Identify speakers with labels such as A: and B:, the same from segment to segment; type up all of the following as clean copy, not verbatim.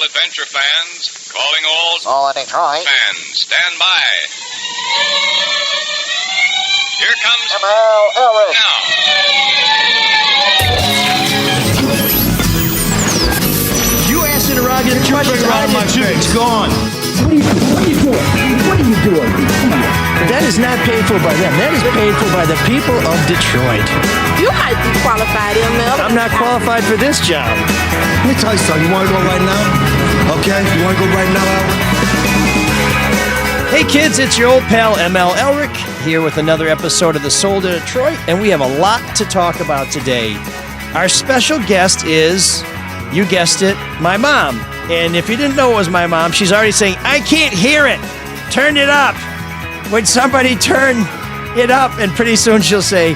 A: adventure fans, calling all
B: Solid Detroit.
A: fans, stand by. Here comes
B: ML Elric.
A: now.
C: You ass interrogator, try to around my face. It's gone.
D: What are you doing?
C: That is not paid for by them. That is paid for by the people of Detroit.
E: You might be qualified, ML.
C: I'm not qualified for this job.
D: Let me tell you something. You want to go right now? Okay? You want to go right now, Al?
C: Hey kids, it's your old pal ML Elric here with another episode of The Soul to Detroit, and we have a lot to talk about today. Our special guest is, you guessed it, my mom. And if you didn't know it was my mom, she's already saying, I can't hear it. Turn it up. Would somebody turn it up? And pretty soon she'll say,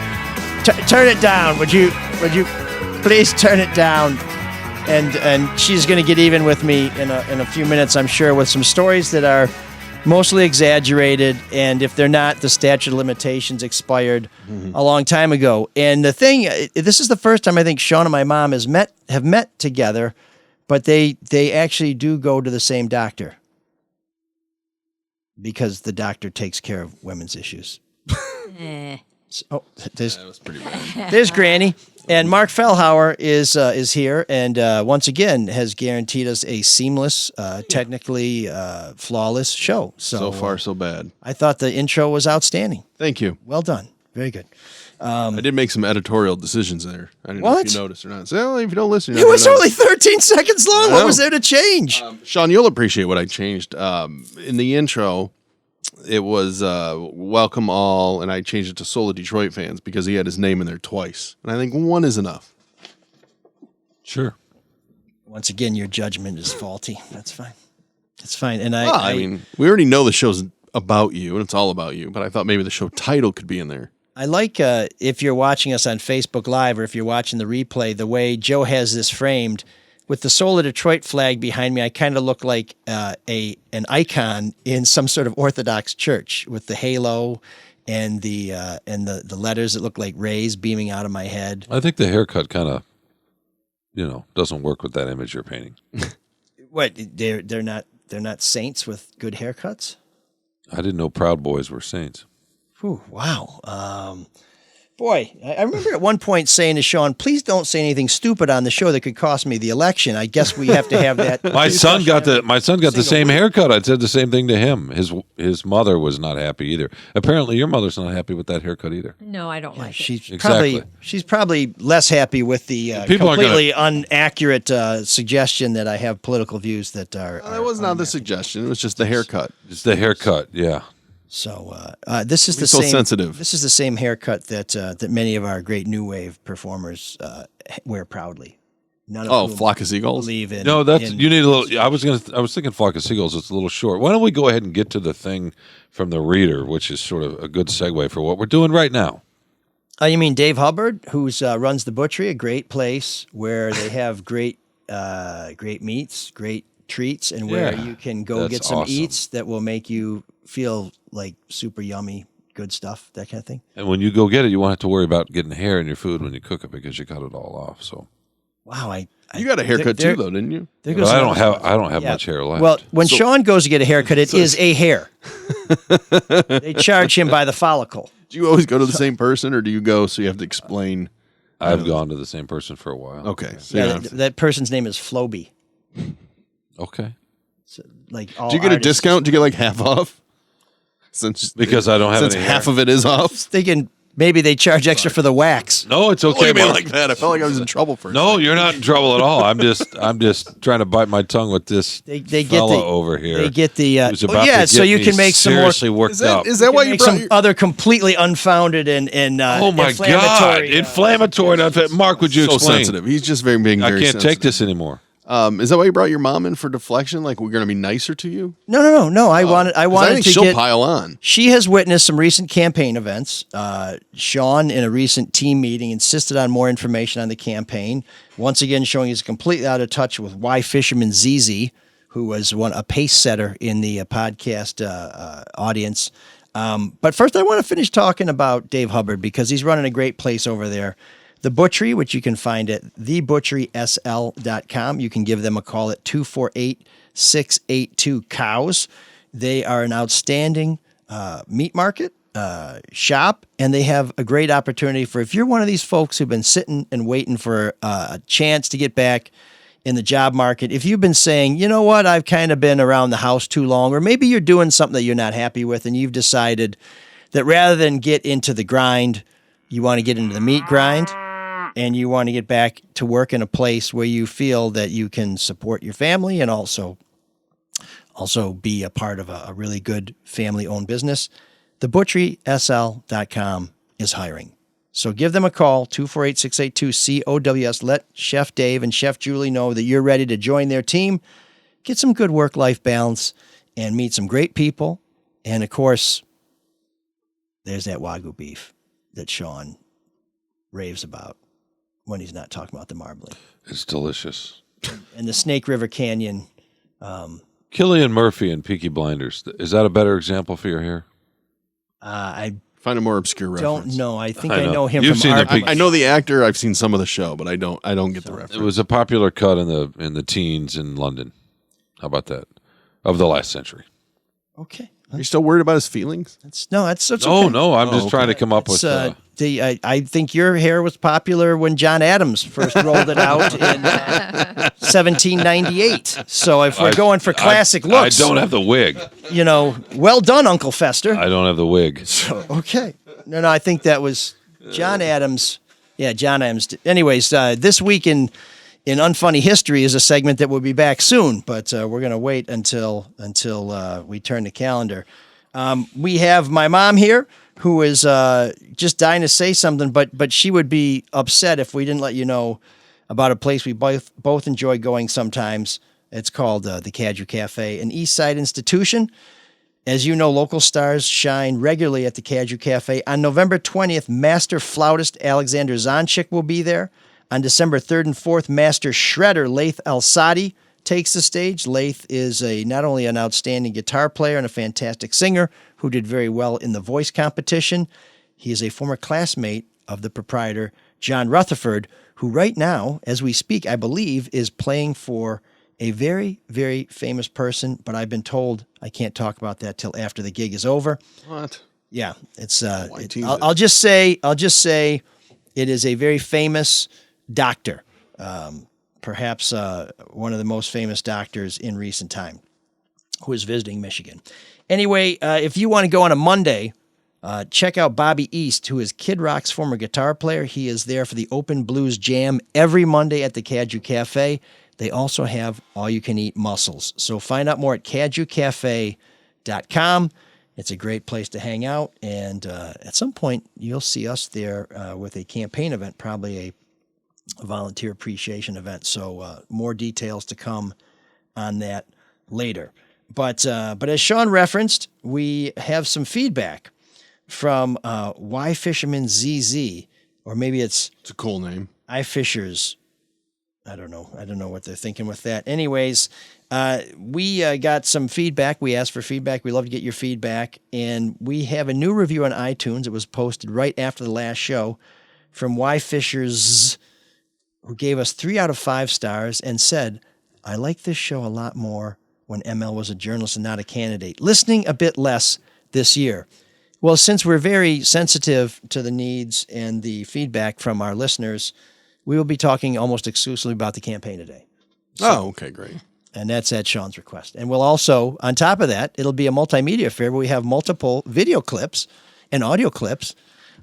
C: turn it down. Would you please turn it down? And she's going to get even with me in a few minutes, I'm sure, with some stories that are mostly exaggerated. And if they're not, the statute of limitations expired a long time ago. And the thing, this is the first time I think Sean and my mom have met together, but they actually do go to the same doctor. Because the doctor takes care of women's issues. That
F: was pretty bad.
C: There's Granny. And Mark Fellhauer is here and once again has guaranteed us a seamless, technically flawless show.
F: So far, so bad.
C: I thought the intro was outstanding.
F: Thank you.
C: Well done. Very good.
F: I did make some editorial decisions there. I don't know
C: What?
F: if you noticed or not. So, well, if you don't listen,
C: It
F: you're not
C: was
F: gonna
C: only 13 seconds long. What was there to change?
F: Sean, you'll appreciate what I changed. In the intro, it was welcome all, and I changed it to Soul of Detroit fans because he had his name in there twice. And I think one is enough.
G: Sure.
C: Once again, your judgment is faulty. That's fine. That's fine. And
F: I mean, we already know the show's about you, and it's all about you, but I thought maybe the show title could be in there.
C: I like if you're watching us on Facebook Live or if you're watching the replay, the way Joe has this framed with the Soul of Detroit flag behind me. I kind of look like an icon in some sort of Orthodox church with the halo and the letters that look like rays beaming out of my head.
G: I think the haircut kind of, doesn't work with that image you're painting.
C: What they're not saints with good haircuts?
G: I didn't know Proud Boys were saints.
C: Whew, wow. Boy, I remember at one point saying to Sean, please don't say anything stupid on the show that could cost me the election. I guess we have to have that.
G: My son got the same haircut. I said the same thing to him. His mother was not happy either. Apparently your mother's not happy with that haircut either.
E: No, I don't like it.
C: She's probably less happy with the completely inaccurate suggestion that I have political views that are.
F: That was not the suggestion. It was just the haircut.
G: It's the haircut, yeah.
C: So this is the
F: so
C: same.
F: Sensitive.
C: This is the same haircut that many of our great new wave performers wear proudly. None of whom
F: Flock of Seagulls.
C: believe in.
G: No, you need a little. I was thinking Flock of Seagulls. It's a little short. Why don't we go ahead and get to the thing from the reader, which is sort of a good segue for what we're doing right now.
C: You mean Dave Hubbard, who's runs the Butchery, a great place where they have great meats, great treats, and where you can go get some eats that will make you feel like super yummy, good stuff, that kind of thing.
G: And when you go get it, you won't have to worry about getting hair in your food when you cook it because you cut it all off. So,
C: wow,
F: you got a haircut too, though, didn't you?
G: Well, I don't have much hair left.
C: Well, when Sean goes to get a haircut, it is a hair. They charge him by the follicle.
F: Do you always go to the same person, or do you go so you have to explain?
G: I've gone to the same person for a while.
F: Okay, so
C: that person's name is Floby.
G: Okay.
C: So, like,
F: do you get a discount? Do you get like half off?
G: Because I don't have any hair.
F: Half of it is off.
C: Thinking maybe they charge extra for the wax.
G: No, it's okay.
F: Look at me like that. I felt like I was in trouble for.
G: No, you're not in trouble at all. I'm just trying to bite my tongue with this fella over here.
C: They get the
G: so
C: you can make some more.
G: Seriously worked up.
F: Is that why you brought
C: some other completely unfounded and
G: oh my god, inflammatory? Mark, would you explain?
F: So sensitive. He's just being very
G: I can't
F: sensitive.
G: take this anymore.
F: Is that why you brought your mom in for deflection? Like we're going to be nicer to you?
C: No. I wanted
F: I think
C: to
F: she'll pile on.
C: She has witnessed some recent campaign events. Sean, in a recent team meeting, insisted on more information on the campaign. Once again, showing he's completely out of touch with why Fisherman ZZ, who was a pace setter in the podcast audience. But first, I want to finish talking about Dave Hubbard because he's running a great place over there. The Butchery, which you can find at thebutcherysl.com. You can give them a call at 248-682-COWS. They are an outstanding meat market shop, and they have a great opportunity for if you're one of these folks who've been sitting and waiting for a chance to get back in the job market. If you've been saying, you know what, I've kind of been around the house too long, or maybe you're doing something that you're not happy with, and you've decided that rather than get into the grind, you want to get into the meat grind, and you want to get back to work in a place where you feel that you can support your family and also be a part of a really good family-owned business. TheButcherySL.com is hiring. So give them a call, 248-682-COWS. Let Chef Dave and Chef Julie know that you're ready to join their team, get some good work-life balance, and meet some great people. And, of course, there's that Wagyu beef that Sean raves about when he's not talking about the marbling.
G: It's delicious.
C: And the Snake River Canyon.
G: Cillian Murphy and Peaky Blinders. Is that a better example for your hair?
C: I
F: Find a more obscure reference.
C: don't know. I think I know him
G: You've
C: from
G: seen the
C: Art.
G: Peaky-
F: I know the actor. I've seen some of the show, but I don't get the reference.
G: It was a popular cut in the teens in London. How about that? Of the last century.
C: Okay.
F: Are you still worried about his feelings?
C: That's
G: Oh
C: okay.
G: no, I'm just trying to come up
C: It's,
G: with.
C: I think your hair was popular when John Adams first rolled it out in 1798. So if we're going for classic looks,
G: I don't have the wig.
C: Well done, Uncle Fester.
G: I don't have the wig.
C: Okay. No, I think that was John Adams. Yeah, John Adams. Anyways, this week in Unfunny History is a segment that will be back soon, but we're going to wait until we turn the calendar. We have my mom here who is just dying to say something, but she would be upset if we didn't let you know about a place we both enjoy going sometimes. It's called the Cadju Cafe, an East Side institution. As you know, local stars shine regularly at the Cadju Cafe. On November 20th, master flautist Alexander Zonchik will be there. On December 3rd and 4th, master shredder Laith El-Sadi takes the stage. Laith is not only an outstanding guitar player and a fantastic singer who did very well in the voice competition, he is a former classmate of the proprietor, John Rutherford, who right now, as we speak, I believe, is playing for a very, very famous person, but I've been told I can't talk about that till after the gig is over.
F: What?
C: Yeah, it's.
F: tease it?
C: I'll just say it is a very famous doctor, perhaps one of the most famous doctors in recent time, who is visiting Michigan. Anyway, if you want to go on a Monday, check out Bobby East, who is Kid Rock's former guitar player. He is there for the Open Blues Jam every Monday at the Cadju Cafe. They also have all-you-can-eat mussels. So find out more at cadjucafe.com. It's a great place to hang out, and at some point you'll see us there with a campaign event, probably a volunteer appreciation event. So more details to come on that later. But as Sean referenced, we have some feedback from Y Fisherman ZZ, or maybe it's
F: a cool name.
C: I Fishers. I don't know what they're thinking with that. Anyways, we got some feedback. We asked for feedback. We love to get your feedback. And we have a new review on iTunes. It was posted right after the last show from Y Fishers, who gave us 3 out of 5 stars and said, I like this show a lot more when ML was a journalist and not a candidate. Listening a bit less this year. Well, since we're very sensitive to the needs and the feedback from our listeners, we will be talking almost exclusively about the campaign today.
F: Okay, great.
C: And that's at Sean's request. And we'll also, on top of that, it'll be a multimedia affair where we have multiple video clips and audio clips.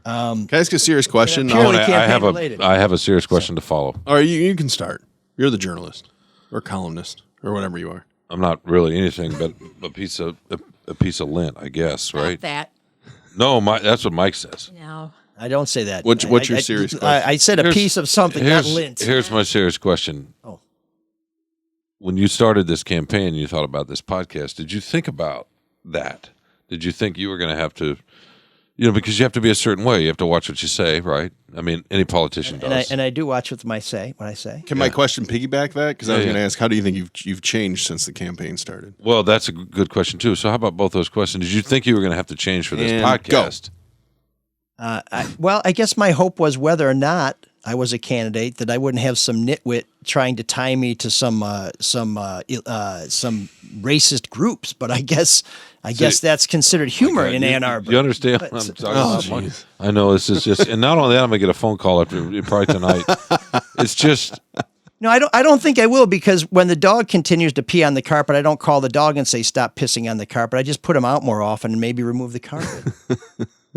F: Can I ask a serious question?
C: Yeah, purely
G: I
C: campaign related.
G: have a serious question to follow.
F: All right, you can start. You're the journalist or columnist or whatever you are.
G: I'm not really anything but a piece of lint, I guess, right?
E: That.
G: No, that's what Mike says.
E: No.
C: I don't say that.
F: What's your serious question?
C: I said a piece of something, not lint.
G: Here's my serious question.
C: Oh.
G: When you started this campaign and you thought about this podcast, did you think about that? Did you think you were going to have to, because you have to be a certain way. You have to watch what you say, right? I mean, any politician does.
C: And I do watch what I say.
F: Can my question piggyback that? Because I was
G: Yeah,
F: going to ask, how do you think you've changed since the campaign started?
G: Well, that's a good question, too. So how about both those questions? Did you think you were going to have to change for this
F: And
G: podcast?
C: I guess my hope was whether or not I was a candidate, that I wouldn't have some nitwit trying to tie me to some racist groups. But I guess that's considered humor in Ann Arbor.
G: You understand what I'm talking about? Mike? I know this is just, and not only that, I'm gonna get a phone call after probably tonight. It's just.
C: No, I don't think I will, because when the dog continues to pee on the carpet, I don't call the dog and say, stop pissing on the carpet. I just put him out more often and maybe remove the carpet.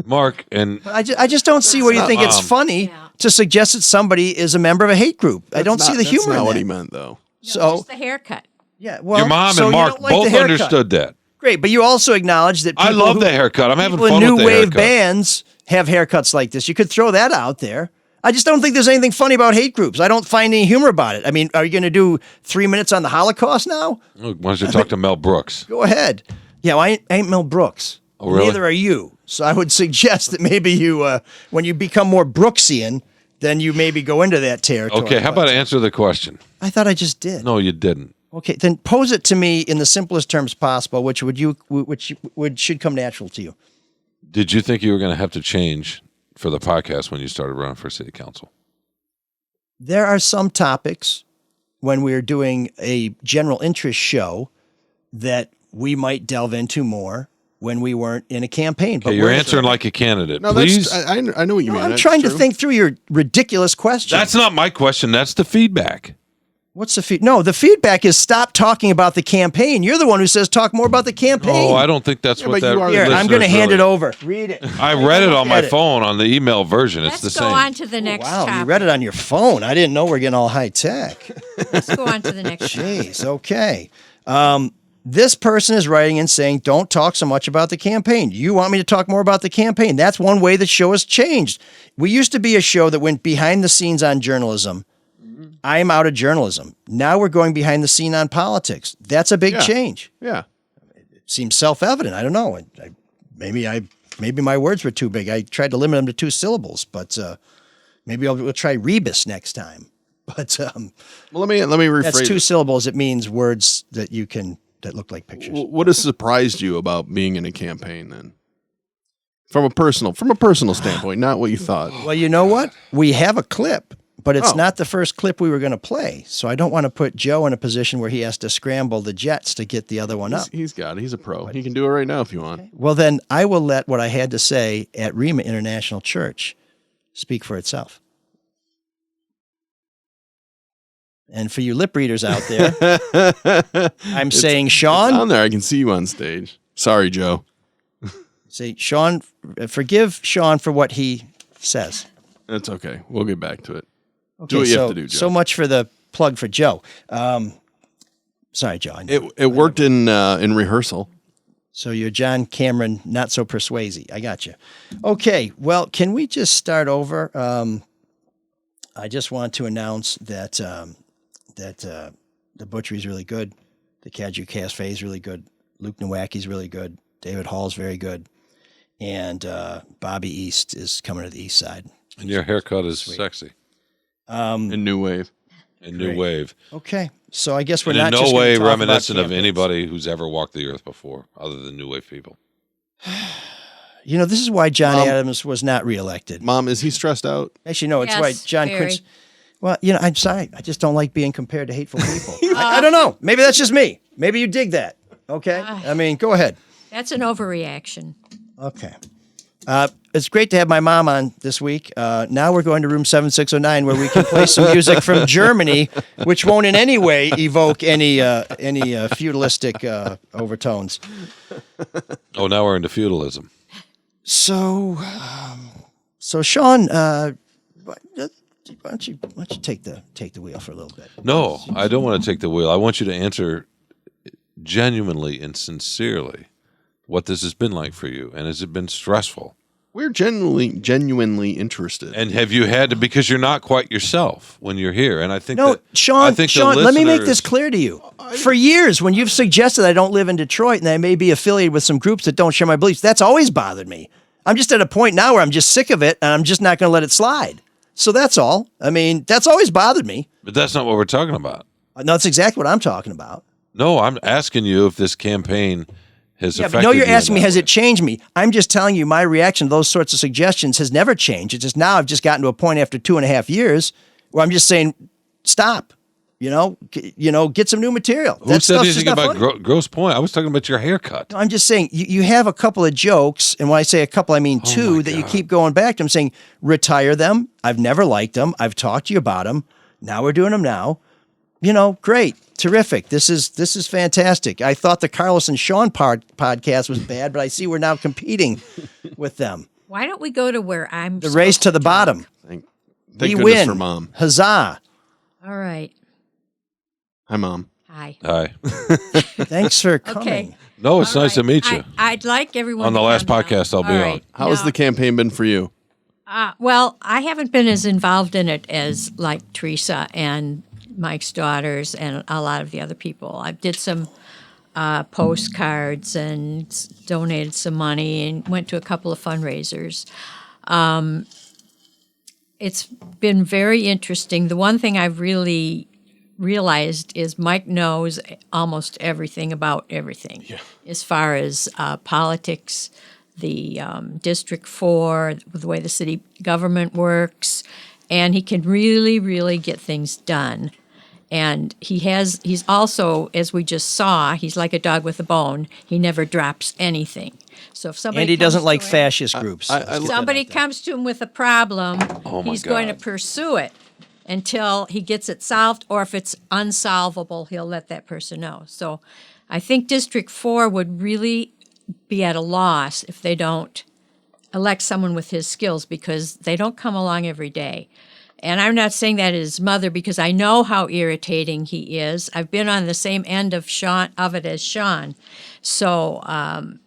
G: Mark, and
C: I just don't see where you think it's funny to suggest that somebody is a member of a hate group. I don't see the humor in
F: That's not
C: that.
F: what he meant, though.
C: So
E: Just the haircut.
C: yeah, well,
G: your mom
C: so
G: and
C: you
G: Mark
C: don't like the
G: both
C: haircut.
G: understood that.
C: Great, but you also acknowledge that
G: I
C: people
G: love
C: who-
G: the haircut. I'm having
C: people
G: fun
C: in
G: with
C: new
G: the
C: wave
G: haircut.
C: bands have haircuts like this. You could throw that out there. I just don't think there's anything funny about hate groups. I don't find any humor about it. I mean, are you going to do 3 minutes on the Holocaust now?
G: Look, why don't you talk to Mel Brooks?
C: Go ahead. Yeah, well, I ain't Mel Brooks.
G: Oh, really?
C: Neither are you. So I would suggest that maybe you, when you become more Brooksian, then you maybe go into that territory.
G: Okay, how about answer the question?
C: I thought I just did.
G: No, you didn't.
C: Okay, then pose it to me in the simplest terms possible, which should come natural to you.
G: Did you think you were going to have to change for the podcast when you started running for city council?
C: There are some topics when we're doing a general interest show that we might delve into more when we weren't in a campaign. But
G: Okay, you're
C: we're-
G: answering like a candidate.
F: No,
G: Please.
F: I know what you mean.
C: I'm
F: That's
C: trying to
F: true.
C: think through your ridiculous question.
G: That's not my question. That's the feedback.
C: What's the feedback? No, the feedback is stop talking about the campaign. You're the one who says talk more about the campaign.
G: Oh, I don't think that's
F: Yeah,
G: what
F: but
G: that.
F: you are the
C: Here, I'm
G: listeners
C: going to hand
G: really-
C: it over. Read it.
G: I read it on my
C: Get it.
G: phone on the email version. It's
E: Let's
G: the
E: go
G: same.
E: on to the next
C: Wow,
E: topic.
C: you read it on your phone. I didn't know we're getting all high tech.
E: Let's go on to the next topic.
C: Jeez, okay. This person is writing and saying, don't talk so much about the campaign. You want me to talk more about the campaign? That's one way the show has changed. We used to be a show that went behind the scenes on journalism. I'm out of journalism. Now we're going behind the scene on politics. That's a big
F: Yeah.
C: change.
F: Yeah.
C: Seems self-evident. I don't know. Maybe my words were too big. I tried to limit them to 2 syllables, but maybe we'll try rebus next time. But
F: Well, let me rephrase.
C: that's 2
F: it.
C: syllables. It means words that look like pictures.
F: What has surprised you about being in a campaign then? From a personal standpoint, not what you thought.
C: Well, you know what? We have a clip, but it's
F: Oh.
C: not the first clip we were going to play. So I don't want to put Joe in a position where he has to scramble the jets to get the other one up.
F: He's got it. He's a pro. He can do it right now if you want.
C: Well, then I will let what I had to say at Rema International Church speak for itself. And for you lip readers out there, I'm saying, Sean,
F: on there. I can see you on stage. Sorry, Joe.
C: say, Sean, forgive Sean for what he says.
F: That's okay. We'll get back to it.
C: Okay,
F: Do what you
C: so,
F: have to do, Joe.
C: So much for the plug for Joe. Sorry, Joe. I know.
F: It worked in rehearsal.
C: So you're John Cameron, not so persuasive. I got you. Okay, well, can we just start over? I just want to announce that the butchery is really good. The Caju Cafe is really good. Luke Nowacki's really good. David Hall's very good. And Bobby East is coming to the East Side.
G: And your haircut is sexy.
F: In New Wave.
G: And new wave.
C: Okay, so I guess we're
G: And in
C: not
G: no
C: just gonna
G: way
C: talk about
G: reminiscent of
C: campaigns.
G: anybody who's ever walked the earth before, other than new wave people.
C: You know, this is why John Adams was not reelected.
F: Mom, is he stressed out?
C: Actually, no, it's
E: Yes,
C: why John
E: very.
C: Quincy. Well, you know, I'm sorry. I just don't like being compared to hateful people. I don't know. Maybe that's just me. Maybe you dig that. Okay. I mean, go ahead.
E: That's an overreaction.
C: Okay. It's great to have my mom on this week. Now we're going to room 7609 where we can play some music from Germany, which won't in any way evoke any feudalistic overtones.
G: Oh, now we're into feudalism.
C: So Sean, why don't you take the wheel for a little bit?
G: No, I don't want to take the wheel. I want you to answer genuinely and sincerely what this has been like for you, and has it been stressful?
F: We're genuinely interested.
G: And have you had to, because you're not quite yourself when you're here, and I think
C: No,
G: that, I
C: Sean,
G: think the
C: let me make this
G: listeners-
C: clear to you. For years, when you've suggested I don't live in Detroit and I may be affiliated with some groups that don't share my beliefs, that's always bothered me. I'm just at a point now where I'm just sick of it and I'm just not going to let it slide. So that's all. I mean, that's always bothered me.
G: But that's not what we're talking about.
C: No, that's exactly what I'm talking about.
G: No, I'm asking you if this campaign has
C: Yeah,
G: affected
C: but no, you're
G: you
C: asking
G: in
C: me,
G: that
C: has
G: way.
C: it changed me? I'm just telling you my reaction to those sorts of suggestions has never changed. It's just now I've just gotten to a point after 2.5 years where I'm just saying, stop. Get some new material.
G: Who
C: That
G: said
C: stuff's just
G: anything
C: not
G: about
C: funny.
G: Gross Point? I was talking about your haircut.
C: I'm just saying you have a couple of jokes, and when I say a couple, I mean two
G: my
C: that you
G: God.
C: keep going back to. I'm saying retire them. I've never liked them. I've talked to you about them. Now we're doing them now. Great, terrific. This is fantastic. I thought the Carlos and Sean podcast was bad, but I see we're now competing with them.
E: Why don't we go to where I'm
C: The race to the bottom.
F: Thank
C: We
F: goodness
C: win.
F: for Mom.
C: Huzzah!
E: All right.
F: Hi, Mom.
E: Hi.
G: Hi.
C: Thanks for coming.
E: Okay.
G: No, it's
E: All
G: nice to
E: right.
G: meet you.
E: I'd like everyone
G: On the
E: to
G: last
E: calm down.
G: podcast I'll be
E: All
G: on.
E: right.
F: How has
E: Now,
F: the campaign been for you?
E: Well, I haven't been as involved in it as like Teresa and Mike's daughters and a lot of the other people. I did some postcards and donated some money and went to a couple of fundraisers. It's been very interesting. The one thing I've really realized is Mike knows almost everything about everything as far as politics, the District 4, the way the city government works, and he can really, really get things done. And he's also, as we just saw, he's like a dog with a bone. He never drops anything. So if somebody
C: And he
E: comes
C: doesn't
E: to
C: like
E: him-
C: fascist groups.
E: somebody comes to him with a problem,
G: Oh, my
E: he's going to
G: God.
E: pursue it until he gets it solved, or if it's unsolvable, he'll let that person know. So I think District 4 would really be at a loss if they don't elect someone with his skills, because they don't come along every day. And I'm not saying that as his mother, because I know how irritating he is. I've been on the same end of it as Sean. So,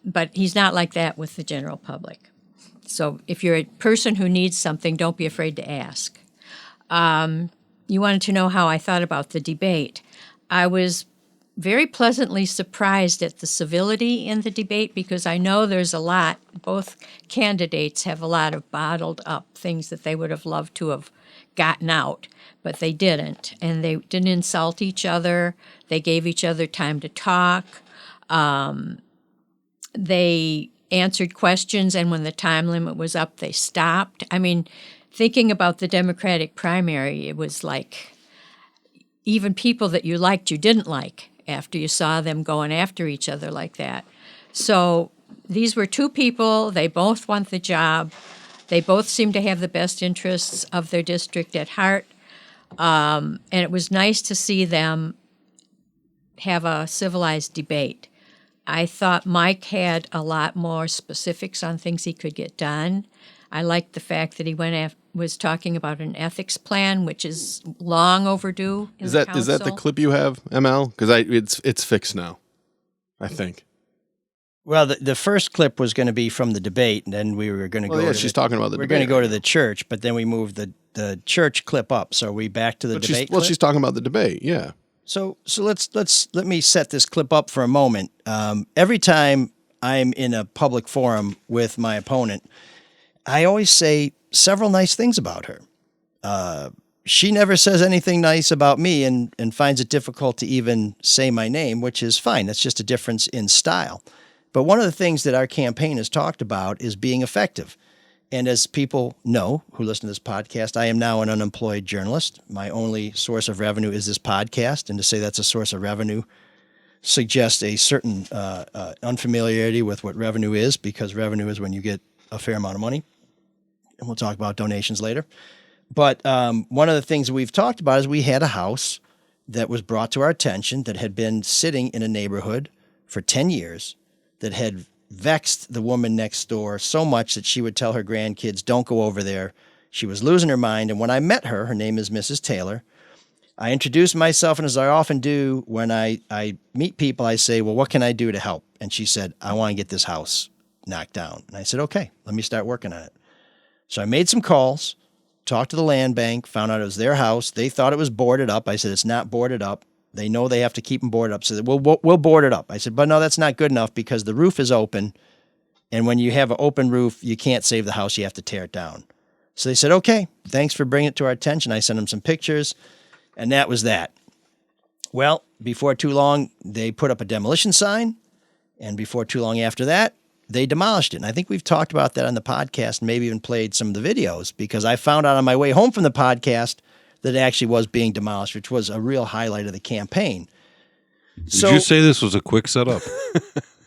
E: but he's not like that with the general public. So if you're a person who needs something, don't be afraid to ask. You wanted to know how I thought about the debate. I was very pleasantly surprised at the civility in the debate, because I know there's a lot, both candidates have a lot of bottled up things that they would have loved to have gotten out, but they didn't. And they didn't insult each other. They gave each other time to talk. They answered questions, and when the time limit was up, they stopped. I mean, thinking about the Democratic primary, it was like even people that you liked, you didn't like after you saw them going after each other like that. So these were two people. They both want the job. They both seem to have the best interests of their district at heart. And it was nice to see them have a civilized debate. I thought Mike had a lot more specifics on things he could get done. I liked the fact that he was talking about an ethics plan, which is long overdue in
F: Is
E: the
F: that the
E: council.
F: clip you have, ML? Because it's fixed now, I think.
C: Well, the first clip was going to be from the debate, and then we were going to
F: Well,
C: go.
F: yeah,
C: to
F: she's
C: the,
F: talking about the
C: We're
F: debate.
C: going to go to the church, but then we moved the church clip up. So are we back to the
F: But
C: debate?
F: she's talking about the debate. Yeah.
C: So let me set this clip up for a moment. Every time I'm in a public forum with my opponent, I always say several nice things about her. She never says anything nice about me and finds it difficult to even say my name, which is fine. That's just a difference in style. But one of the things that our campaign has talked about is being effective. And as people know who listen to this podcast, I am now an unemployed journalist. My only source of revenue is this podcast. And to say that's a source of revenue suggests a certain unfamiliarity with what revenue is, because revenue is when you get a fair amount of money. And we'll talk about donations later. But one of the things that we've talked about is we had a house that was brought to our attention that had been sitting in a neighborhood for 10 years that had vexed the woman next door so much that she would tell her grandkids, don't go over there. She was losing her mind. And when I met her name is Mrs. Taylor, I introduced myself, and as I often do when I meet people, I say, well, what can I do to help? And she said, I want to get this house knocked down. And I said, okay, let me start working on it. So I made some calls, talked to the land bank, found out it was their house. They thought it was boarded up. I said, it's not boarded up. They know they have to keep them boarded up. So we'll board it up. I said, but no, that's not good enough, because the roof is open. And when you have an open roof, you can't save the house. You have to tear it down. So they said, okay, thanks for bringing it to our attention. I sent them some pictures, and that was that. Well, before too long, they put up a demolition sign, And before too long after that, they demolished it. And I think we've talked about that on the podcast and maybe even played some of the videos, because I found out on my way home from the podcast that it actually was being demolished, which was a real highlight of the campaign.
G: Did you say this was a quick setup?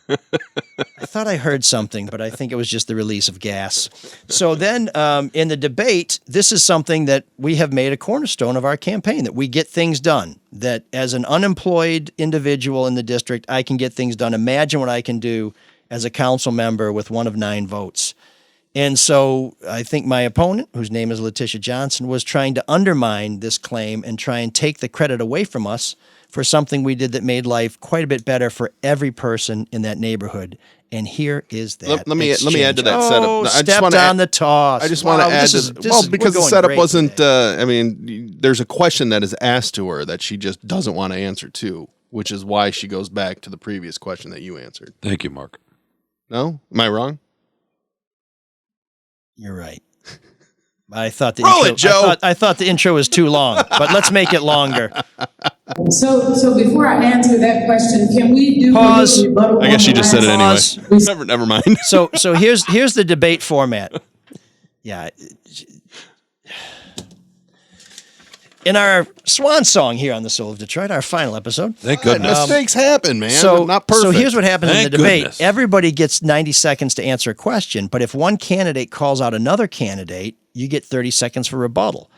C: I thought I heard something, but I think it was just the release of gas. So then in the debate, this is something that we have made a cornerstone of our campaign, that we get things done, that as an unemployed individual in the district, I can get things done. Imagine what I can do as a council member with one of 9 votes. And so I think my opponent, whose name is Letitia Johnson, was trying to undermine this claim and try and take the credit away from us for something we did that made life quite a bit better for every person in that neighborhood. And here is that.
F: Let me add to that
C: Oh,
F: setup. I just
C: stepped
F: wanna
C: on the toss.
F: I just want to add because the setup wasn't. There's a question that is asked to her that she just doesn't want to answer to, which is why she goes back to the previous question that you answered.
G: Thank you, Mark.
F: No, am I wrong?
C: You're right. I thought the
F: Roll
C: intro,
F: it, Joe.
C: I thought the intro was too long, but let's make it longer.
H: So before I answer that question, can we do
C: Pause.
H: a rebuttal?
F: I guess she just said it anyway.
C: Pause.
F: Never mind.
C: So here's the debate format. Yeah. In our swan song here on the Soul of Detroit, our final episode.
G: Thank goodness.
F: Mistakes happen, man.
C: So,
F: not perfect.
C: so here's what happens in
G: Thank
C: the debate.
G: goodness.
C: Everybody gets 90 seconds to answer a question, but if one candidate calls out another candidate, you get 30 seconds for rebuttal.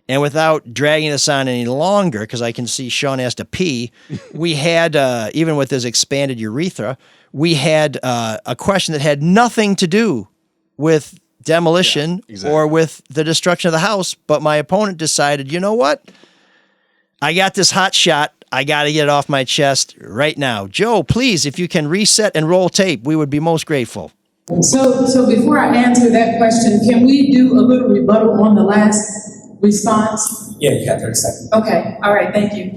C: And without dragging this on any longer, because I can see Sean has to pee, we had, even with his expanded urethra, we had a question that had nothing to do with demolition or with the destruction of the house, but my opponent decided, you know what? I got this hot shot. I got to get it off my chest right now. Joe, please, if you can reset and roll tape, we would be most grateful.
H: So before I answer that question, can we do a little rebuttal on the last response?
I: Yeah, you got 30 seconds.
H: Okay, all right, thank you.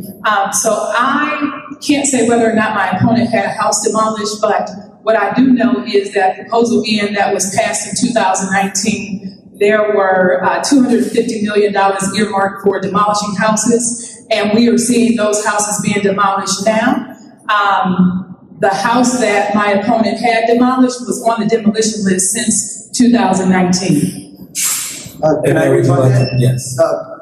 H: So I can't say whether or not my opponent had a house demolished, but what I do know is that proposal N that was passed in 2019, there were $250 million earmarked for demolishing houses, and we are seeing those houses being demolished now. The house that my opponent had demolished was on the demolition list since 2019.
I: Can I rebut that? Yes.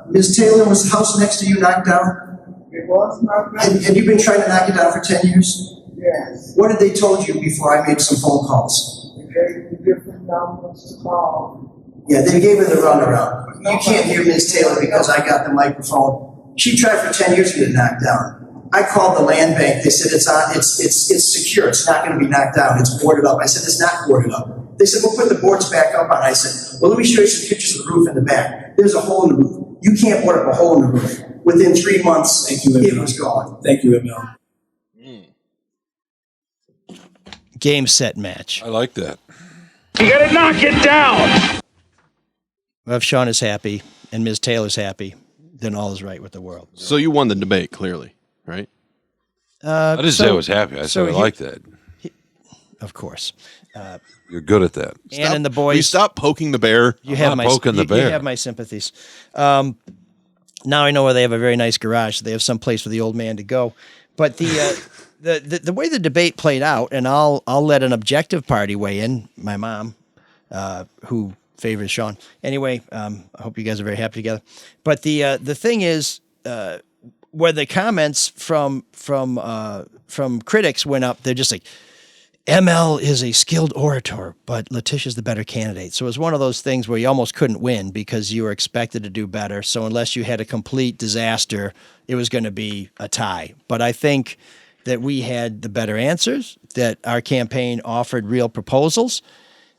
D: Ms. Taylor, was the house next to you knocked down?
J: It was not that.
D: Had you been trying to knock it down for 10 years?
J: Yes.
D: What did they told you before I made some phone calls?
J: They gave me different numbers to call.
D: Yeah, they gave her the runaround. You can't hear Ms. Taylor because I got the microphone. She tried for 10 years to get it knocked down. I called the land bank. They said it's secure. It's not going to be knocked down. It's boarded up. I said it's not boarded up. They said we'll put the boards back up on. I said, well, let me show you some pictures of the roof in the back. There's a hole in the roof. You can't board up a hole in the roof. Within 3 months, it was gone.
I: Thank you, Emil.
C: Game, set, match.
G: I like that.
A: You gotta knock it down!
C: Well, if Sean is happy and Ms. Taylor's happy, then all is right with the world.
F: So you won the debate, clearly, right?
G: I didn't say I was happy. I said I like that.
C: Of course.
G: You're good at that.
C: And in the
F: Will you
C: boys,
F: stop poking the bear?
C: you have
G: not
C: my
G: poking the
C: you
G: bear.
C: have my sympathies. Now I know where they have a very nice garage. So they have some place for the old man to go. But the way the debate played out, and I'll let an objective party weigh in. My mom, who favors Sean. Anyway, I hope you guys are very happy together. But the thing is, where the comments from critics went up, they're just like, ML is a skilled orator, but Letitia's the better candidate. So it was one of those things where you almost couldn't win because you were expected to do better. So unless you had a complete disaster, it was going to be a tie. But I think that we had the better answers, that our campaign offered real proposals.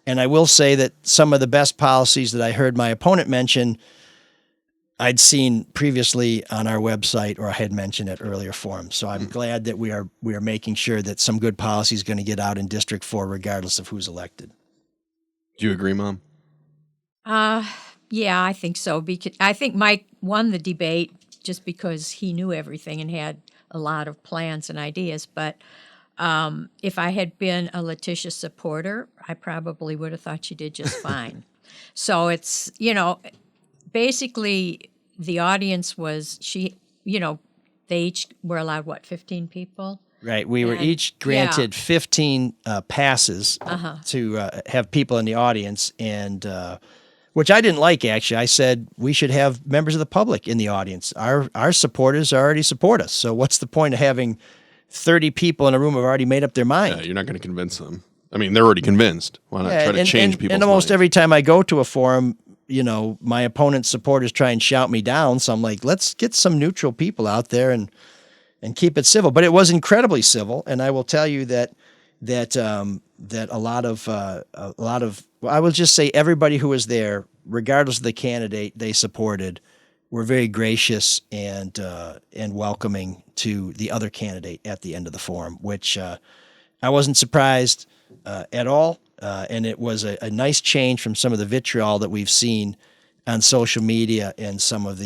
C: And I will say that some of the best policies that I heard my opponent mention, I'd seen previously on our website, or I had mentioned at earlier forums. So I'm glad that we are making sure that some good policy is going to get out in District 4, regardless of who's elected.
F: Do you agree, Mom?
E: Yeah, I think so. Because I think Mike won the debate just because he knew everything and had a lot of plans and ideas. But if I had been a Letitia supporter, I probably would have thought she did just fine. So it's, basically the audience was, they each were allowed, 15 people?
C: Right. We were
E: And-
C: each granted 15 passes to have people in the audience, and which I didn't like, actually. I said we should have members of the public in the audience. Our supporters already support us. So what's the point of having 30 people in a room who have already made up their mind?
F: Yeah, you're not going to convince them. I mean, they're already convinced. Why not try to change people's
C: And almost
F: minds?
C: every time I go to a forum, my opponent's supporters try and shout me down. So I'm like, let's get some neutral people out there and keep it civil. But it was incredibly civil, and I will tell you that a lot of well, I will just say everybody who was there, regardless of the candidate they supported, were very gracious and welcoming to the other candidate at the end of the forum, which I wasn't surprised at all, and it was a nice change from some of the vitriol that we've seen on social media and some of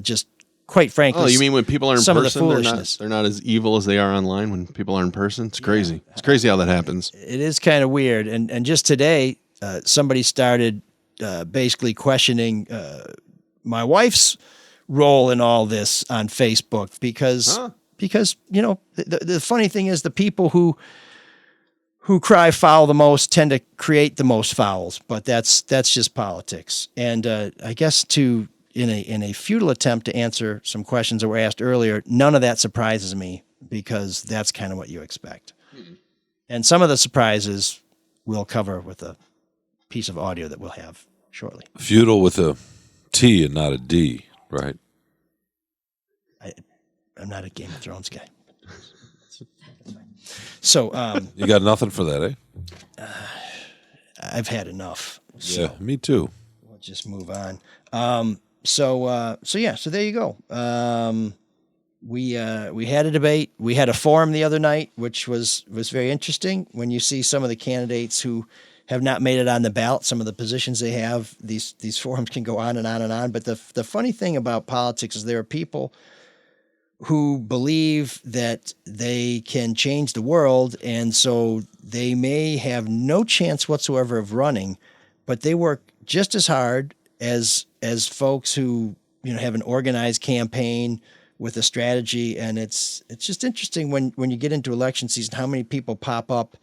C: just, quite frankly.
F: Oh, you mean when people are in
C: some
F: person,
C: of the foolishness.
F: they're not as evil as they are online when people are in person? It's crazy. It's crazy how that happens.
C: It is kind of weird. And just today, somebody started basically questioning my wife's role in all this on Facebook because the funny thing is the people who cry foul the most tend to create the most fouls, but that's just politics. And I guess in a futile attempt to answer some questions that were asked earlier, none of that surprises me because that's kind of what you expect. Mm-hmm. And some of the surprises we'll cover with a piece of audio that we'll have shortly.
G: Feudal with a T and not a D, right?
C: I'm not a Game of Thrones guy. So
G: you got nothing for that, eh?
C: I've had enough. So
G: Yeah, me too.
C: we'll just move on. So there you go. We had a debate. We had a forum the other night, which was very interesting. When you see some of the candidates who have not made it on the ballot, some of the positions they have, these forums can go on and on and on. But the funny thing about politics is there are people who believe that they can change the world, and so they may have no chance whatsoever of running, but they work just as hard as folks who have an organized campaign with a strategy. And it's just interesting when you get into election season how many people pop up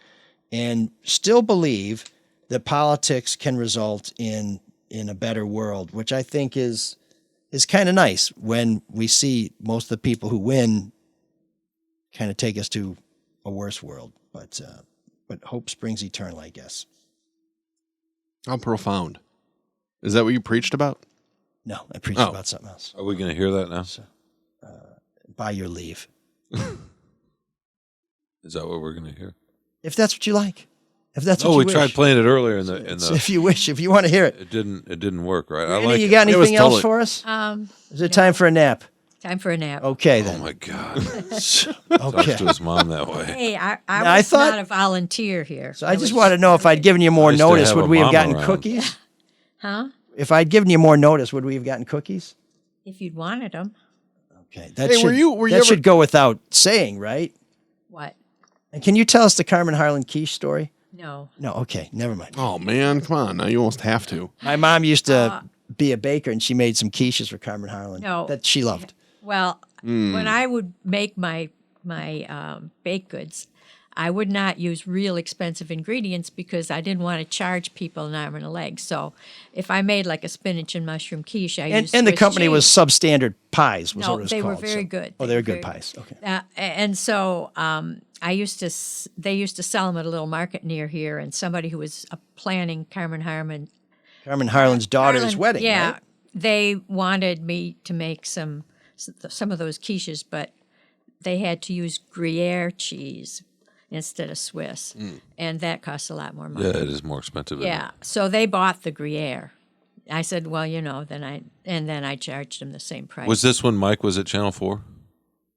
C: and still believe that politics can result in a better world, which I think is kind of nice when we see most of the people who win kind of take us to a worse world. But hope springs eternal, I guess.
F: How profound. Is that what you preached about?
C: No, I preached about something else.
G: Are we going to hear that now?
C: So, by your leave.
G: Is that what we're going to hear?
C: If that's what you like. If that's what
G: Oh,
C: you
G: we
C: wish.
G: tried playing it earlier in the.
C: So if you wish, if you want to hear it.
G: It didn't work, right?
C: Randy, you got anything else for us? Is it time for a nap?
E: Time for a nap.
C: Okay, then.
G: Oh my God!
C: Okay.
G: Talks to his mom that way.
E: Hey, I
C: I
E: was
C: thought-
E: not a volunteer here.
C: So I just wanted to know if I'd given you more
G: Nice to
C: notice,
G: have
C: would
G: a
C: we have
G: mama
C: gotten
G: around.
C: cookies?
E: Huh?
C: If I'd given you more notice, would we have gotten cookies?
E: If you'd wanted them.
C: Okay, that
F: Hey,
C: should
F: were you
C: that
F: ever-
C: should go without saying, right?
E: What?
C: And can you tell us the Carmen Harlan quiche story?
E: No.
C: No, okay, never mind.
F: Oh, man, come on. Now you almost have to.
C: My mom used to be a baker, and she made some quiches for Carmen Harlan
E: No.
C: that she loved.
E: Well, when I would make my baked goods, I would not use real expensive ingredients because I didn't want to charge people an arm and a leg. So if I made like a spinach and mushroom quiche, I used
C: And the
E: Swiss
C: company was
E: cheese.
C: Substandard Pies. Was
E: No,
C: what it was
E: they were
C: called,
E: very
C: so-
E: good.
C: Oh, they were good pies. Okay.
E: And so they used to sell them at a little market near here, and somebody who was planning Carmen
C: Harlan's daughter's
E: Harlan-
C: wedding.
E: Yeah,
C: right?
E: they wanted me to make some of those quiches, but they had to use Gruyere cheese instead of Swiss, and that costs a lot more money.
G: Yeah, it is more expensive. isn't
E: Yeah, so they bought the Gruyere. I said, well, then I charged them the same price.
G: it? Was this when Mike was at Channel 4?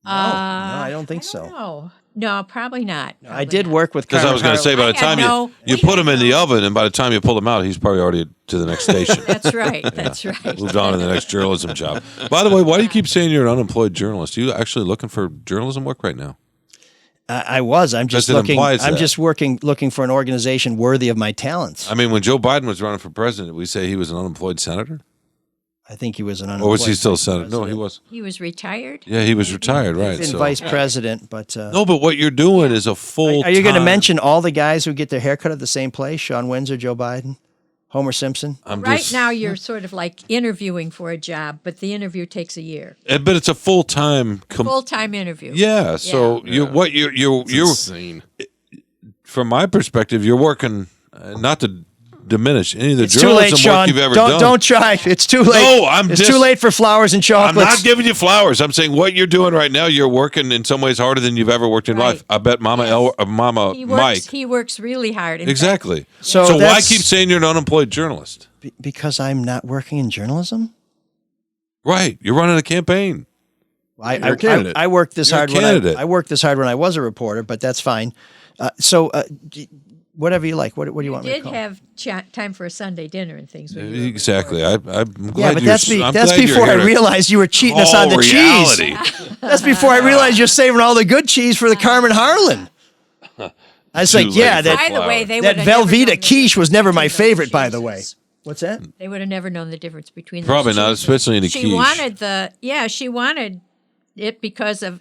C: No, I don't think so.
E: No, probably not.
C: I did work with
G: Because
C: Carmen
G: I was going to say, by the
E: I had
G: time
E: no-
G: you put him in the oven, and by the time you pull him out, he's probably already to the next station.
E: That's right. That's right.
G: Moved on to the next journalism job. By the way, why do you keep saying you're an unemployed journalist? Are you actually looking for journalism work right now?
C: I was. I'm just
G: Because it
C: looking.
G: implies
C: I'm
G: that.
C: just looking for an organization worthy of my talents.
G: I mean, when Joe Biden was running for president, did we say he was an unemployed senator?
C: I think he was an unemployed.
G: Or was he still
C: vice
G: senator? No, he
C: president.
G: was.
E: He was retired.
G: Yeah, he was retired, right?
C: He's been
G: So.
C: vice president, but
G: No, but what you're doing is a full.
C: are you going to mention all the guys who get their hair cut at the same place? Sean Windsor, Joe Biden, Homer Simpson.
E: Right now, you're sort of like interviewing for a job, but the interview takes a year.
G: But it's a full-time.
E: Full-time interview.
G: Yeah. So you're
F: insane.
G: From my perspective, you're working not to diminish any of the
C: It's too
G: journalism
C: late, Sean.
G: work you've ever
C: don't,
G: done.
C: Don't try. It's too late.
G: No,
C: It's too late for flowers and
G: I'm
C: chocolates.
G: not giving you flowers. I'm saying what you're doing right now. You're working in some ways harder than you've ever worked in
E: Right.
G: life. I bet Mama
E: He
G: Mike.
E: works. He works really hard. In
G: Exactly.
E: fact,
G: So why
C: that's-
G: keep saying you're an unemployed journalist?
C: Because I'm not working in journalism.
G: Right. You're running a campaign.
F: You're a candidate.
C: I worked this
G: You're a
C: hard when
G: candidate.
C: I worked this hard when I was a reporter, but that's fine. Whatever you like. What do you want me to
E: did
C: call?
E: have time for a Sunday dinner and things. when you were
G: Exactly. I'm glad
C: Yeah, but
G: you're,
C: that's
G: I'm
C: that's
G: glad you're
C: before I
G: here to
C: realized you were cheating us on
G: call
C: the
G: reality.
C: cheese. That's before I realized you're saving all the good cheese for the Carmen Harlan. I was like,
G: Too
C: yeah,
G: late
C: that
E: By the way, they
C: that
E: would have never known
C: Velveeta
E: the
C: quiche was never my
E: difference between
C: favorite, by the
E: those
C: way.
E: cheeses.
C: What's that?
E: They would have never known the difference between.
G: Probably
E: those
G: not,
E: cheeses.
G: especially in a
E: She
G: quiche.
E: wanted she wanted it because of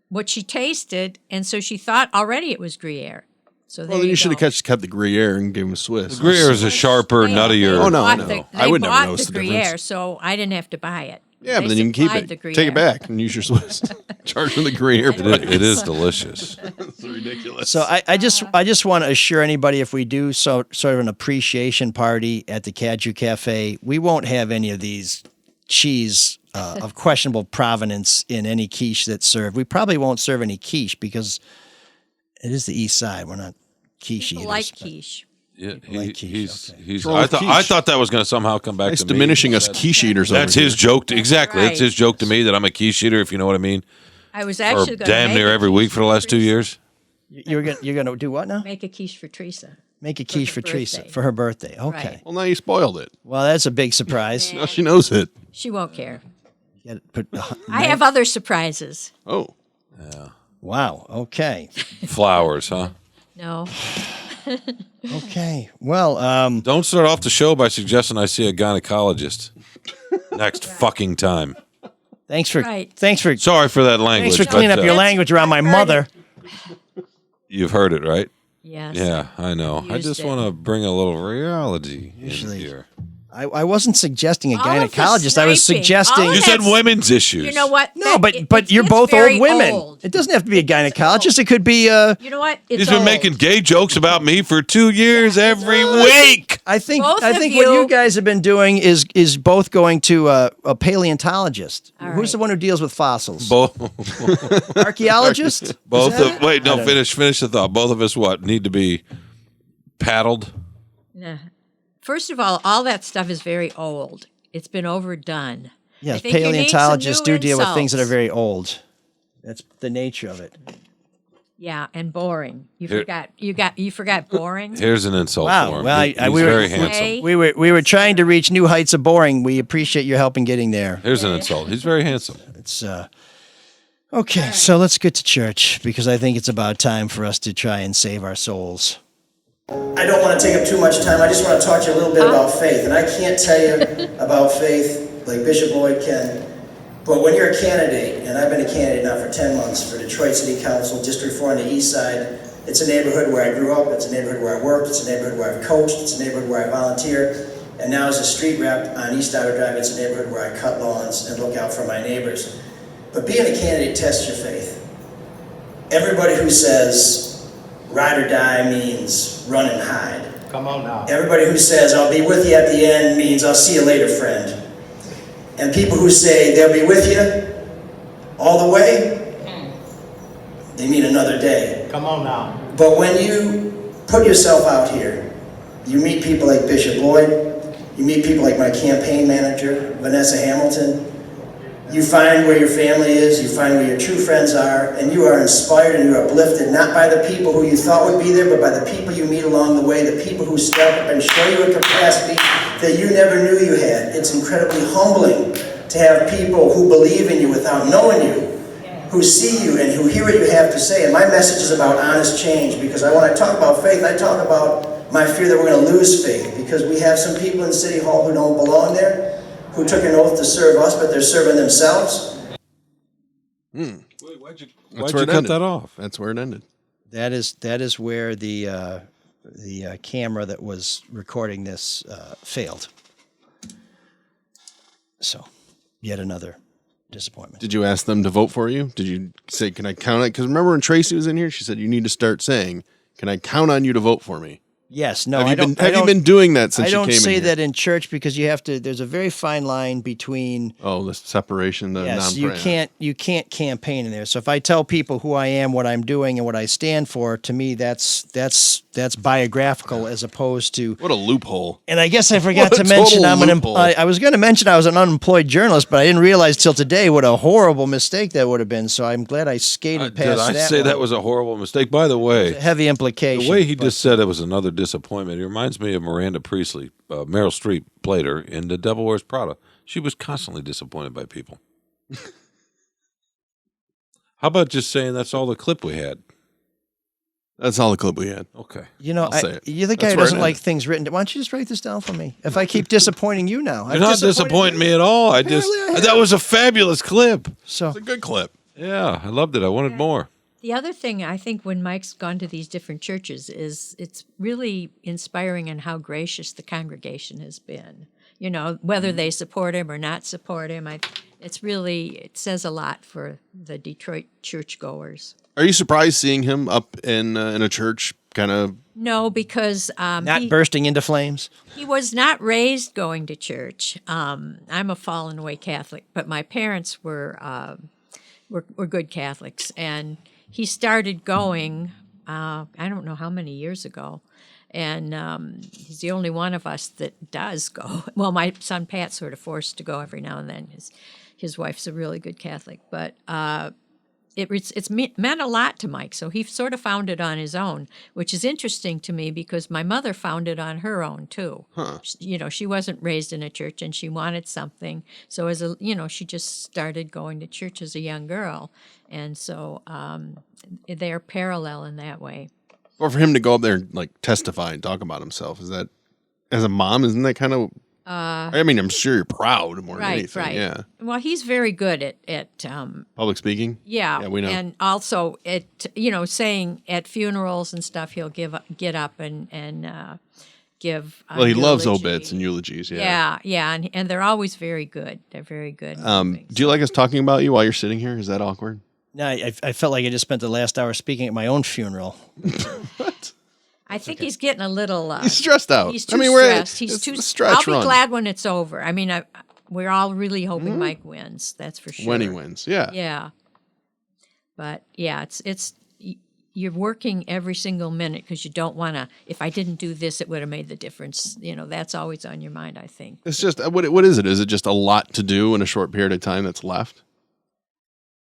E: what she tasted, and so she thought already it was Gruyere. So there
F: Well, you should
E: go.
F: have kept the Gruyere and gave him a Swiss.
G: Gruyere is a sharper,
E: They-
G: nuttier.
E: they
F: Oh, no, I
E: bought
F: know.
E: the-
F: I
E: they
F: would never
E: bought
F: notice
E: the
F: the
E: Gruyere,
F: difference.
E: so I didn't have to buy it.
F: Yeah,
E: They
F: but then you can keep
E: supplied
F: it.
E: the
F: Take
E: Gruyere.
F: it back and use your Swiss. Charge for the Gruyere price.
G: It is delicious.
F: It's ridiculous.
C: So I just want to assure anybody, if we do sort of an appreciation party at the Caju Cafe, we won't have any of these cheese of questionable provenance in any quiche that's served. We probably won't serve any quiche because it is the East Side. We're not quiche
E: People
C: eaters.
E: like
C: but-
E: quiche.
G: Yeah,
C: like quiche,
G: he's.
F: Wrong
G: I
F: with
G: thought
F: quiche?
G: that was going to somehow come back
F: It's
G: to me.
F: diminishing us quiche eaters over
G: That's his
F: here.
G: joke. Exactly. That's
E: Right.
G: his joke to me that I'm a quiche eater, if you know what I mean.
E: I was
G: Or
E: actually going to
G: damn near every week for the last 2 years.
C: You're gonna do what now?
E: make a quiche for Teresa.
C: Make a quiche
E: her
C: for Teresa
E: birthday.
C: for her birthday. Okay.
E: Right.
F: Well, now you spoiled it.
C: Well, that's a big surprise.
F: Now she knows it.
E: She won't care.
C: You gotta put-
E: I have other surprises.
F: Oh.
C: wow. Okay.
G: Flowers, huh?
E: No.
C: Okay. Well,
G: Don't start off the show by suggesting I see a gynecologist next fucking time.
C: thanks for
E: Right.
G: Sorry for that language.
C: thanks for cleaning
G: but,
C: up your language around my mother.
G: You've heard it, right?
E: Yes.
G: Yeah, I know. I
E: Used
G: just
E: it.
G: want to bring a little reality
C: Usually-
G: in here.
C: I wasn't suggesting a
E: All of the
C: gynecologist. I was
E: sniping,
C: suggesting.
E: all of
G: You
E: that-
G: said women's issues.
E: You know what?
C: No,
E: That-
C: but
E: it-
C: you're
E: it's
C: both
E: very
C: old women.
E: old.
C: It doesn't have to be a gynecologist. It could be.
E: You know what? It's
G: He's been
E: old.
G: making gay jokes about me for 2 years every week.
C: I think.
E: Both
C: I
E: of
C: think what
E: you-
C: you guys have been doing is both going to a paleontologist.
E: All
C: Who's
E: right.
C: the one who deals with fossils?
G: Both,
C: Archaeologist.
G: both.
C: Is that it?
G: Wait,
C: I
G: no.
C: don't
G: Finish the thought. Both of us, what, need to be paddled?
E: Nah. First of all that stuff is very old. It's been overdone.
C: Yes,
E: I think you need some
C: paleontologists
E: new
C: do deal with things that are
E: insults.
C: very old. That's the nature of it.
E: Yeah, and boring. You
G: Here-
E: forgot boring.
G: Here's an insult
C: Wow.
G: for him.
C: Well,
G: He's
C: we were
G: very handsome.
E: Hey.
C: we were trying to reach new heights of boring. We appreciate your help in getting there.
G: Here's an insult. He's very handsome.
C: It's okay. So let's get to church because I think it's about time for us to try and save our souls. I don't want to take up too much time. I just want to talk to you a little bit about faith, and I can't tell you about faith like Bishop Lloyd can. But when you're a candidate, and I've been a candidate now for 10 months for Detroit City Council, District 4 on the East Side, it's a neighborhood where I grew up, it's a neighborhood where I worked, it's a neighborhood where I've coached, it's a neighborhood where I volunteer, and now as a street rep on East Iowa Drive, it's a neighborhood where I cut lawns and look out for my neighbors. But being a candidate tests your faith. Everybody who says ride or die means run and hide.
I: Come on now.
C: Everybody who says I'll be with you at the end means I'll see you later, friend. And people who say they'll be with you all the way, they mean another day.
I: Come on now.
C: But when you put yourself out here, you meet people like Bishop Lloyd, you meet people like my campaign manager, Vanessa Hamilton, you find where your family is, you find where your true friends are, and you are inspired and you're uplifted, not by the people who you thought would be there, but by the people you meet along the way, the people who step up and show you a capacity that you never knew you had. It's incredibly humbling to have people who believe in you without knowing you, who see you and who hear what you have to say. And my message is about honest change, because when I talk about faith, I talk about my fear that we're going to lose faith, because we have some people in City Hall who don't belong there,
D: who took an oath to serve us, but they're serving themselves.
G: Wait, why'd you
F: That's where it
G: cut
F: ended.
G: that off?
F: That's where it ended.
C: That is where the camera that was recording this failed. So, yet another disappointment.
F: Did you ask them to vote for you? Did you say, can I count on it? Because remember when Tracy was in here, she said, you need to start saying, can I count on you to vote for me?
C: Yes, no,
F: Have
C: I
F: you
C: don't.
F: been doing that since
C: I
F: you
C: don't
F: came in
C: say
F: here?
C: that in church because you have to. There's a very fine line between.
F: Oh, the separation, the
C: Yes,
F: non-prayer.
C: you can't campaign in there. So if I tell people who I am, what I'm doing, and what I stand for, to me that's biographical as opposed to.
F: What a loophole.
C: And I guess I forgot
F: What a
C: to mention
F: total loophole.
C: I was going to mention I was an unemployed journalist, but I didn't realize till today what a horrible mistake that would have been. So I'm glad I skated past
G: Did I
C: that.
G: say
C: one.
G: that was a horrible mistake? By the way,
C: heavy implication.
G: the way he
C: but-
G: just said it was another disappointment. It reminds me of Miranda Priestley. Meryl Streep played her in The Devil Wears Prada. She was constantly disappointed by people. How about just saying that's all the clip we had?
F: That's all the clip we had.
G: Okay.
C: You know,
F: I'll say it.
C: you're the
F: That's
C: guy who
F: where it
C: doesn't like
F: ended.
C: things written. Why don't you just write this down for me? If I keep disappointing you now,
G: You're not disappointing me at all. I just
C: Apparently I have.
G: that was a fabulous clip.
C: So
F: It's a good clip.
G: Yeah, I loved it. I wanted more.
E: The other thing I think when Mike's gone to these different churches is it's really inspiring in how gracious the congregation has been. You know, whether they support him or not support him, it says a lot for the Detroit churchgoers.
F: Are you surprised seeing him up in a church kind of?
E: No, because
C: not bursting into flames.
E: he was not raised going to church. I'm a fallen away Catholic, but my parents were good Catholics, and he started going. I don't know how many years ago, and he's the only one of us that does go. Well, my son Pat's sort of forced to go every now and then. His wife's a really good Catholic, but it's meant a lot to Mike. So he sort of found it on his own, which is interesting to me because my mother found it on her own too.
F: Huh.
E: You know, she wasn't raised in a church and she wanted something. So she just started going to church as a young girl. And so they're parallel in that way.
F: Or for him to go up there and like testify and talk about himself, is that, as a mom, isn't that kind of? I mean, I'm sure you're proud more than anything.
E: Right.
F: Yeah.
E: Well, he's very good at
F: Public speaking.
E: yeah,
F: Yeah, we know.
E: and also saying at funerals and stuff, he'll get up and give.
F: Well, he loves
E: eulogy.
F: obits and eulogies. Yeah.
E: Yeah, and they're always very good. They're very good.
F: Do you like us talking about you while you're sitting here? Is that awkward?
C: No, I felt like I just spent the last hour speaking at my own funeral.
F: What?
E: I think he's getting a little.
F: He's stressed out.
E: He's too
F: I mean,
E: stressed. He's
F: it's
E: too.
F: the stretch
E: I'll be
F: run.
E: glad when it's over. I mean, we're all really hoping Mike wins. That's for sure.
F: When he wins. Yeah.
E: Yeah. But yeah, it's you're working every single minute because you don't want to. If I didn't do this, it would have made the difference. You know, that's always on your mind. I think.
F: It's just what is it? Is it just a lot to do in a short period of time that's left?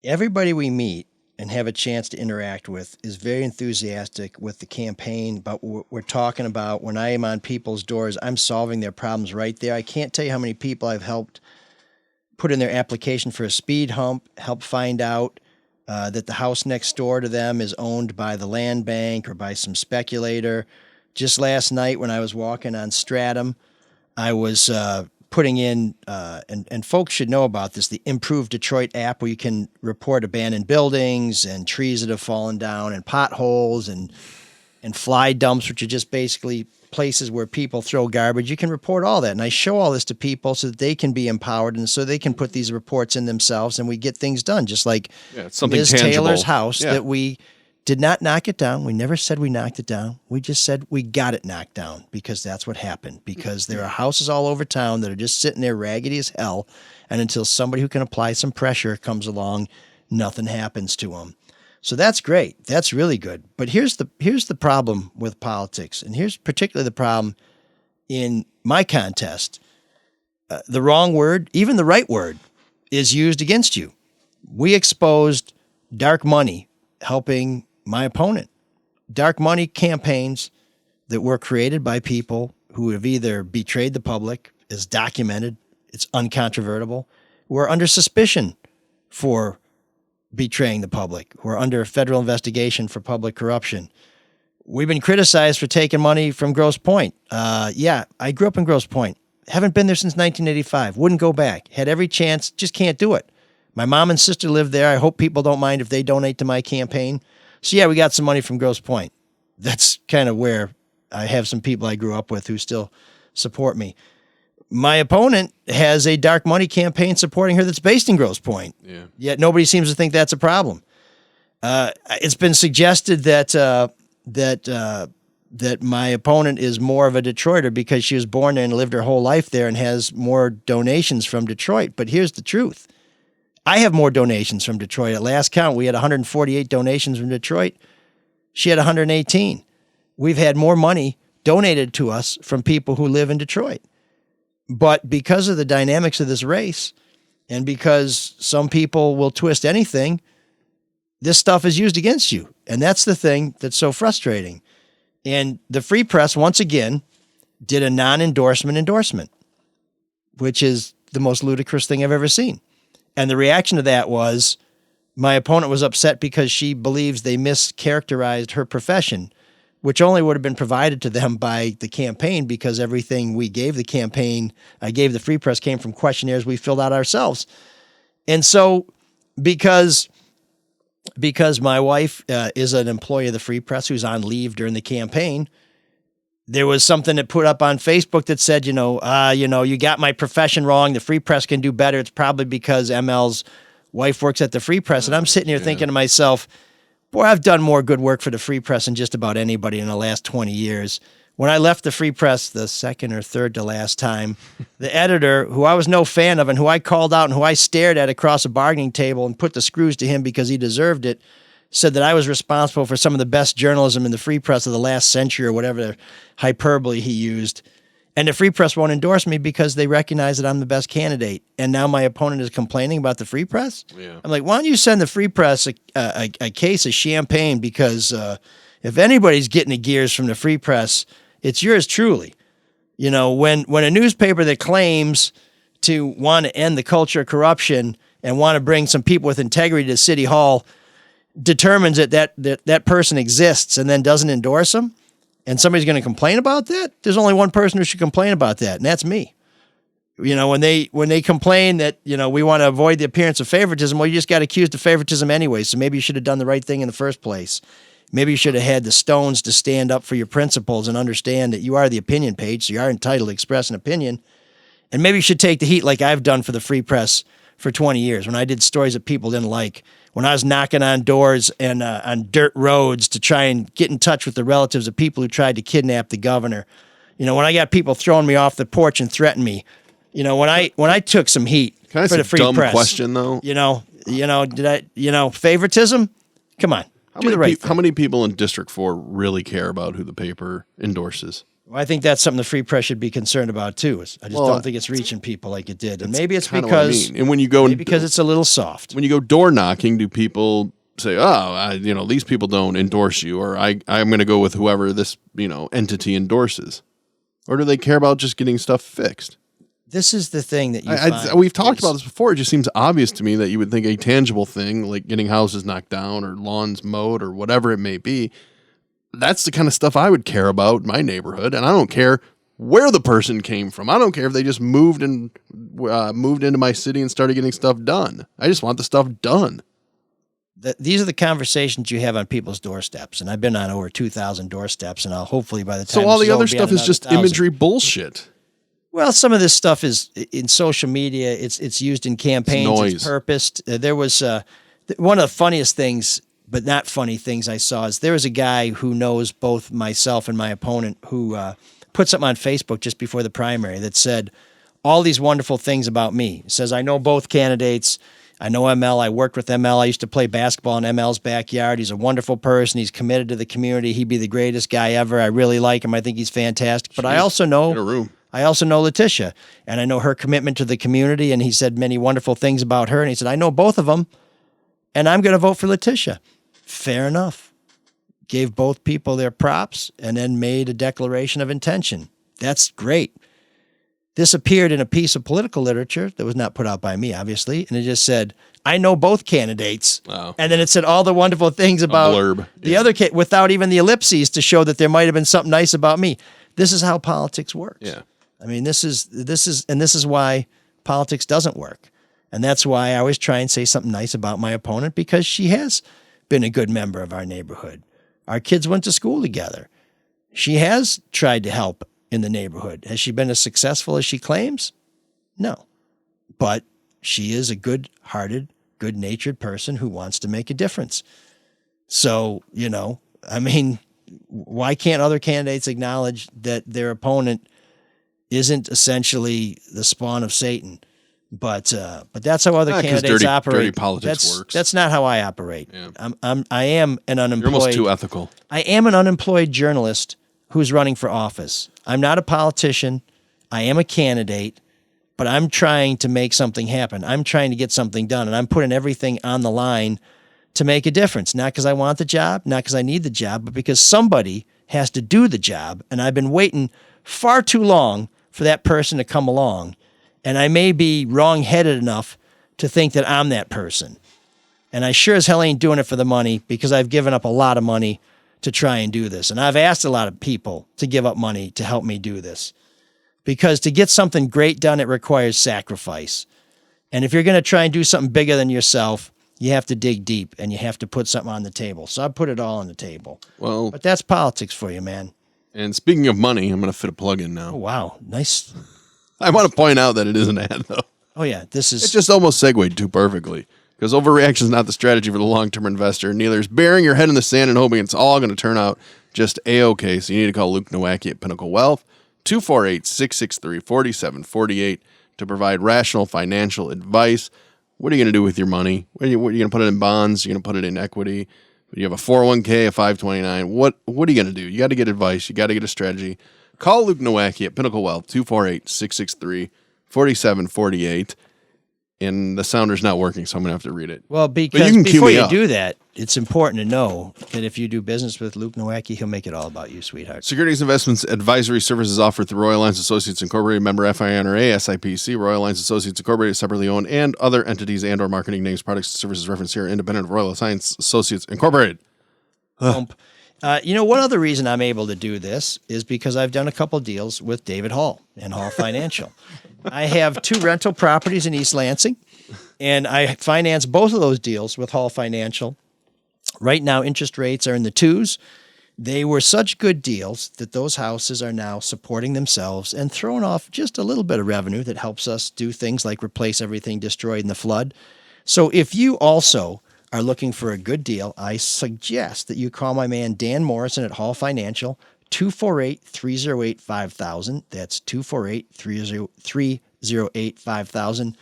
C: Everybody we meet and have a chance to interact with is very enthusiastic with the campaign. But we're talking about when I am on people's doors, I'm solving their problems right there. I can't tell you how many people I've helped put in their application for a speed hump, help find out that the house next door to them is owned by the land bank or by some speculator. Just last night when I was walking on Stratum, I was putting in, and folks should know about this, the Improved Detroit app where you can report abandoned buildings and trees that have fallen down and potholes and fly dumps, which are just basically places where people throw garbage. You can report all that. And I show all this to people so that they can be empowered and so they can put these reports in themselves and we get things done. Just like
F: It's something
C: Ms.
F: tangible.
C: Taylor's house
F: Yeah.
C: that we did not knock it down. We never said we knocked it down. We just said we got it knocked down because that's what happened. Because there are houses all over town that are just sitting there raggedy as hell. And until somebody who can apply some pressure comes along, nothing happens to them. So that's great. That's really good. But here's the problem with politics. And here's particularly the problem in my contest. The wrong word, even the right word, is used against you. We exposed dark money helping my opponent. Dark money campaigns that were created by people who have either betrayed the public, is documented, it's uncontrovertible, who are under suspicion for betraying the public, who are under federal investigation for public corruption. We've been criticized for taking money from Grosse Pointe. Yeah, I grew up in Grosse Pointe. Haven't been there since 1985. Wouldn't go back. Had every chance, just can't do it. My mom and sister live there. I hope people don't mind if they donate to my campaign. So yeah, we got some money from Grosse Pointe. That's kind of where I have some people I grew up with who still support me. My opponent has a dark money campaign supporting her that's based in Grosse Pointe.
F: Yeah.
C: Yet nobody seems to think that's a problem. It's been suggested that my opponent is more of a Detroiter because she was born there and lived her whole life there and has more donations from Detroit. But here's the truth. I have more donations from Detroit. At last count, we had 148 donations from Detroit. She had 118. We've had more money donated to us from people who live in Detroit. But because of the dynamics of this race and because some people will twist anything, this stuff is used against you. And that's the thing that's so frustrating. And the Free Press, once again, did a non-endorsement endorsement, which is the most ludicrous thing I've ever seen. And the reaction to that was my opponent was upset because she believes they mischaracterized her profession, which only would have been provided to them by the campaign because everything we gave the campaign, I gave the Free Press, came from questionnaires we filled out ourselves. And so because my wife is an employee of the Free Press who's on leave during the campaign, there was something that put up on Facebook that said, you got my profession wrong. The Free Press can do better. It's probably because ML's wife works at the Free Press. And I'm sitting here thinking to myself, boy, I've done more good work for the Free Press than just about anybody in the last 20 years. When I left the Free Press the second or third to last time, the editor, who I was no fan of and who I called out and who I stared at across a bargaining table and put the screws to him because he deserved it, said that I was responsible for some of the best journalism in the Free Press of the last century or whatever the hyperbole he used. And the Free Press won't endorse me because they recognize that I'm the best candidate. And now my opponent is complaining about the Free Press? Yeah. I'm like, why don't you send the Free Press a case of champagne? Because if anybody's getting the gears from the Free Press, it's yours truly. You know, when a newspaper that claims to want to end the culture of corruption and want to bring some people with integrity to City Hall determines that person exists and then doesn't endorse them, and somebody's going to complain about that, there's only one person who should complain about that, and that's me. You know, when they complain that, we want to avoid the appearance of favoritism, well, you just got accused of favoritism anyway, so maybe you should have done the right thing in the first place. Maybe you should have had the stones to stand up for your principles and understand that you are the opinion page, so you are entitled to express an opinion. And maybe you should take the heat like I've done for the Free Press for 20 years when I did stories that people didn't like, when I was knocking on doors and on dirt roads to try and get in touch with the relatives of people who tried to kidnap the governor. When I got people throwing me off the porch and threatening me. When I took some heat for the Free
F: dumb
C: Press.
F: Question though.
C: Favoritism? Come on.
F: How many people in District 4 really care about who the paper endorses?
C: Well, I think that's something the Free Press should be concerned about too. I just don't think it's reaching people like it did. And maybe it's because
F: and when you go
C: because it's a little soft.
F: When you go door knocking, do people say, these people don't endorse you, or I'm going to go with whoever this, entity endorses? Or do they care about just getting stuff fixed?
C: This is the thing that you
F: we've talked about this before. It just seems obvious to me that you would think a tangible thing like getting houses knocked down or lawns mowed or whatever it may be, that's the kind of stuff I would care about in my neighborhood. And I don't care where the person came from. I don't care if they just moved into my city and started getting stuff done. I just want the stuff done.
C: These are the conversations you have on people's doorsteps. And I've been on over 2,000 doorsteps, and I'll hopefully by the time.
F: So all the other stuff is just imagery bullshit.
C: Well, some of this stuff is in social media. It's used in campaigns. It's purposed. There was one of the funniest things, but not funny things I saw is there was a guy who knows both myself and my opponent who put something on Facebook just before the primary that said all these wonderful things about me. It says, I know both candidates. I know ML. I worked with ML. I used to play basketball in ML's backyard. He's a wonderful person. He's committed to the community. He'd be the greatest guy ever. I really like him. I think he's fantastic. But I also know Letitia, and I know her commitment to the community, and he said many wonderful things about her, and he said, I know both of them, and I'm going to vote for Letitia. Fair enough. Gave both people their props, and then made a declaration of intention. That's great. This appeared in a piece of political literature that was not put out by me, obviously, and it just said, I know both candidates. Oh. And then it said all the wonderful things about the other kid without even the ellipses to show that there might have been something nice about me. This is how politics works.
F: Yeah.
C: I mean, this is why politics doesn't work. And that's why I always try and say something nice about my opponent, because she has been a good member of our neighborhood. Our kids went to school together. She has tried to help in the neighborhood. Has she been as successful as she claims? No. But she is a good-hearted, good-natured person who wants to make a difference. So, I mean, why can't other candidates acknowledge that their opponent isn't essentially the spawn of Satan? But that's how other candidates operate.
F: Dirty politics works.
C: That's not how I operate.
F: Yeah.
C: I am an unemployed.
F: You're almost too ethical.
C: I am an unemployed journalist who's running for office. I'm not a politician. I am a candidate, but I'm trying to make something happen. I'm trying to get something done, and I'm putting everything on the line to make a difference. Not because I want the job, not because I need the job, but because somebody has to do the job, and I've been waiting far too long for that person to come along. And I may be wrong-headed enough to think that I'm that person. And I sure as hell ain't doing it for the money, because I've given up a lot of money to try and do this. And I've asked a lot of people to give up money to help me do this. Because to get something great done, it requires sacrifice. And if you're going to try and do something bigger than yourself, you have to dig deep and you have to put something on the table. So I put it all on the table.
F: Well,
C: but that's politics for you, man.
F: And speaking of money, I'm going to fit a plug in now.
C: Oh, wow. Nice.
F: I want to point out that it is an ad, though.
C: Oh, yeah. It
F: just almost segued too perfectly. Because overreaction is not the strategy for the long-term investor. Neither is burying your head in the sand and hoping it's all going to turn out just A-okay. So you need to call Luke Nowacki at Pinnacle Wealth, 248-663-4748, to provide rational financial advice. What are you going to do with your money? What are you going to put it in bonds? You're going to put it in equity? You have a 401k, a 529. What are you going to do? You got to get advice. You got to get a strategy. Call Luke Nowacki at Pinnacle Wealth, 248-663-4748. And the sounder's not working, so I'm going to have to read it.
C: Well, because before you do that, it's important to know that if you do business with Luke Nowacki, he'll make it all about you, sweetheart.
F: Securities Investments Advisory Services offered through Royal Alliance Associates Incorporated, member FINRA, SIPC. Royal Alliance Associates Incorporated, separately owned, and other entities and or marketing names, products, and services referenced here, independent of Royal Alliance Associates Incorporated.
C: One other reason I'm able to do this is because I've done a couple deals with David Hall and Hall Financial. I have 2 rental properties in East Lansing, and I finance both of those deals with Hall Financial. Right now, interest rates are in the 2s. They were such good deals that those houses are now supporting themselves and throwing off just a little bit of revenue that helps us do things like replace everything destroyed in the flood. So if you also are looking for a good deal, I suggest that you call my man Dan Morrison at Hall Financial, 248-308-5000. That's 248-308-5000.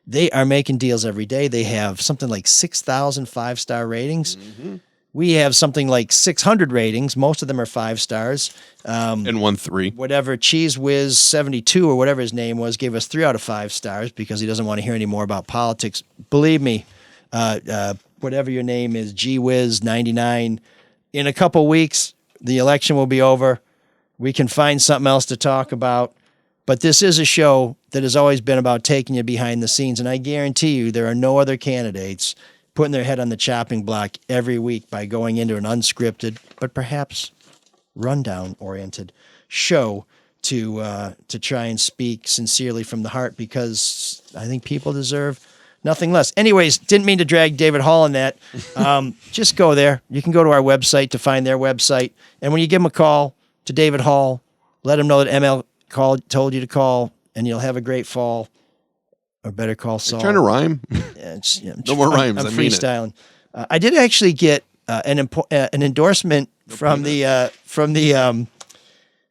C: They are making deals every day. They have something like 6,000 5-star ratings. Mm-hmm. We have something like 600 ratings. Most of them are 5 stars.
F: And 1 3.
C: Whatever Cheese Whiz 72 or whatever his name was gave us 3 out of 5 stars because he doesn't want to hear any more about politics. Believe me, whatever your name is, G Whiz 99, in a couple weeks, the election will be over. We can find something else to talk about. But this is a show that has always been about taking you behind the scenes. And I guarantee you there are no other candidates putting their head on the chopping block every week by going into an unscripted, but perhaps rundown-oriented show to try and speak sincerely from the heart, because I think people deserve nothing less. Anyways, didn't mean to drag David Hall in that. Just go there. You can go to our website to find their website. And when you give them a call to David Hall, let him know that ML told you to call, and you'll have a great fall. Or better call Saul.
F: Trying to rhyme? No more rhymes.
C: I'm freestyling. I did actually get an endorsement from the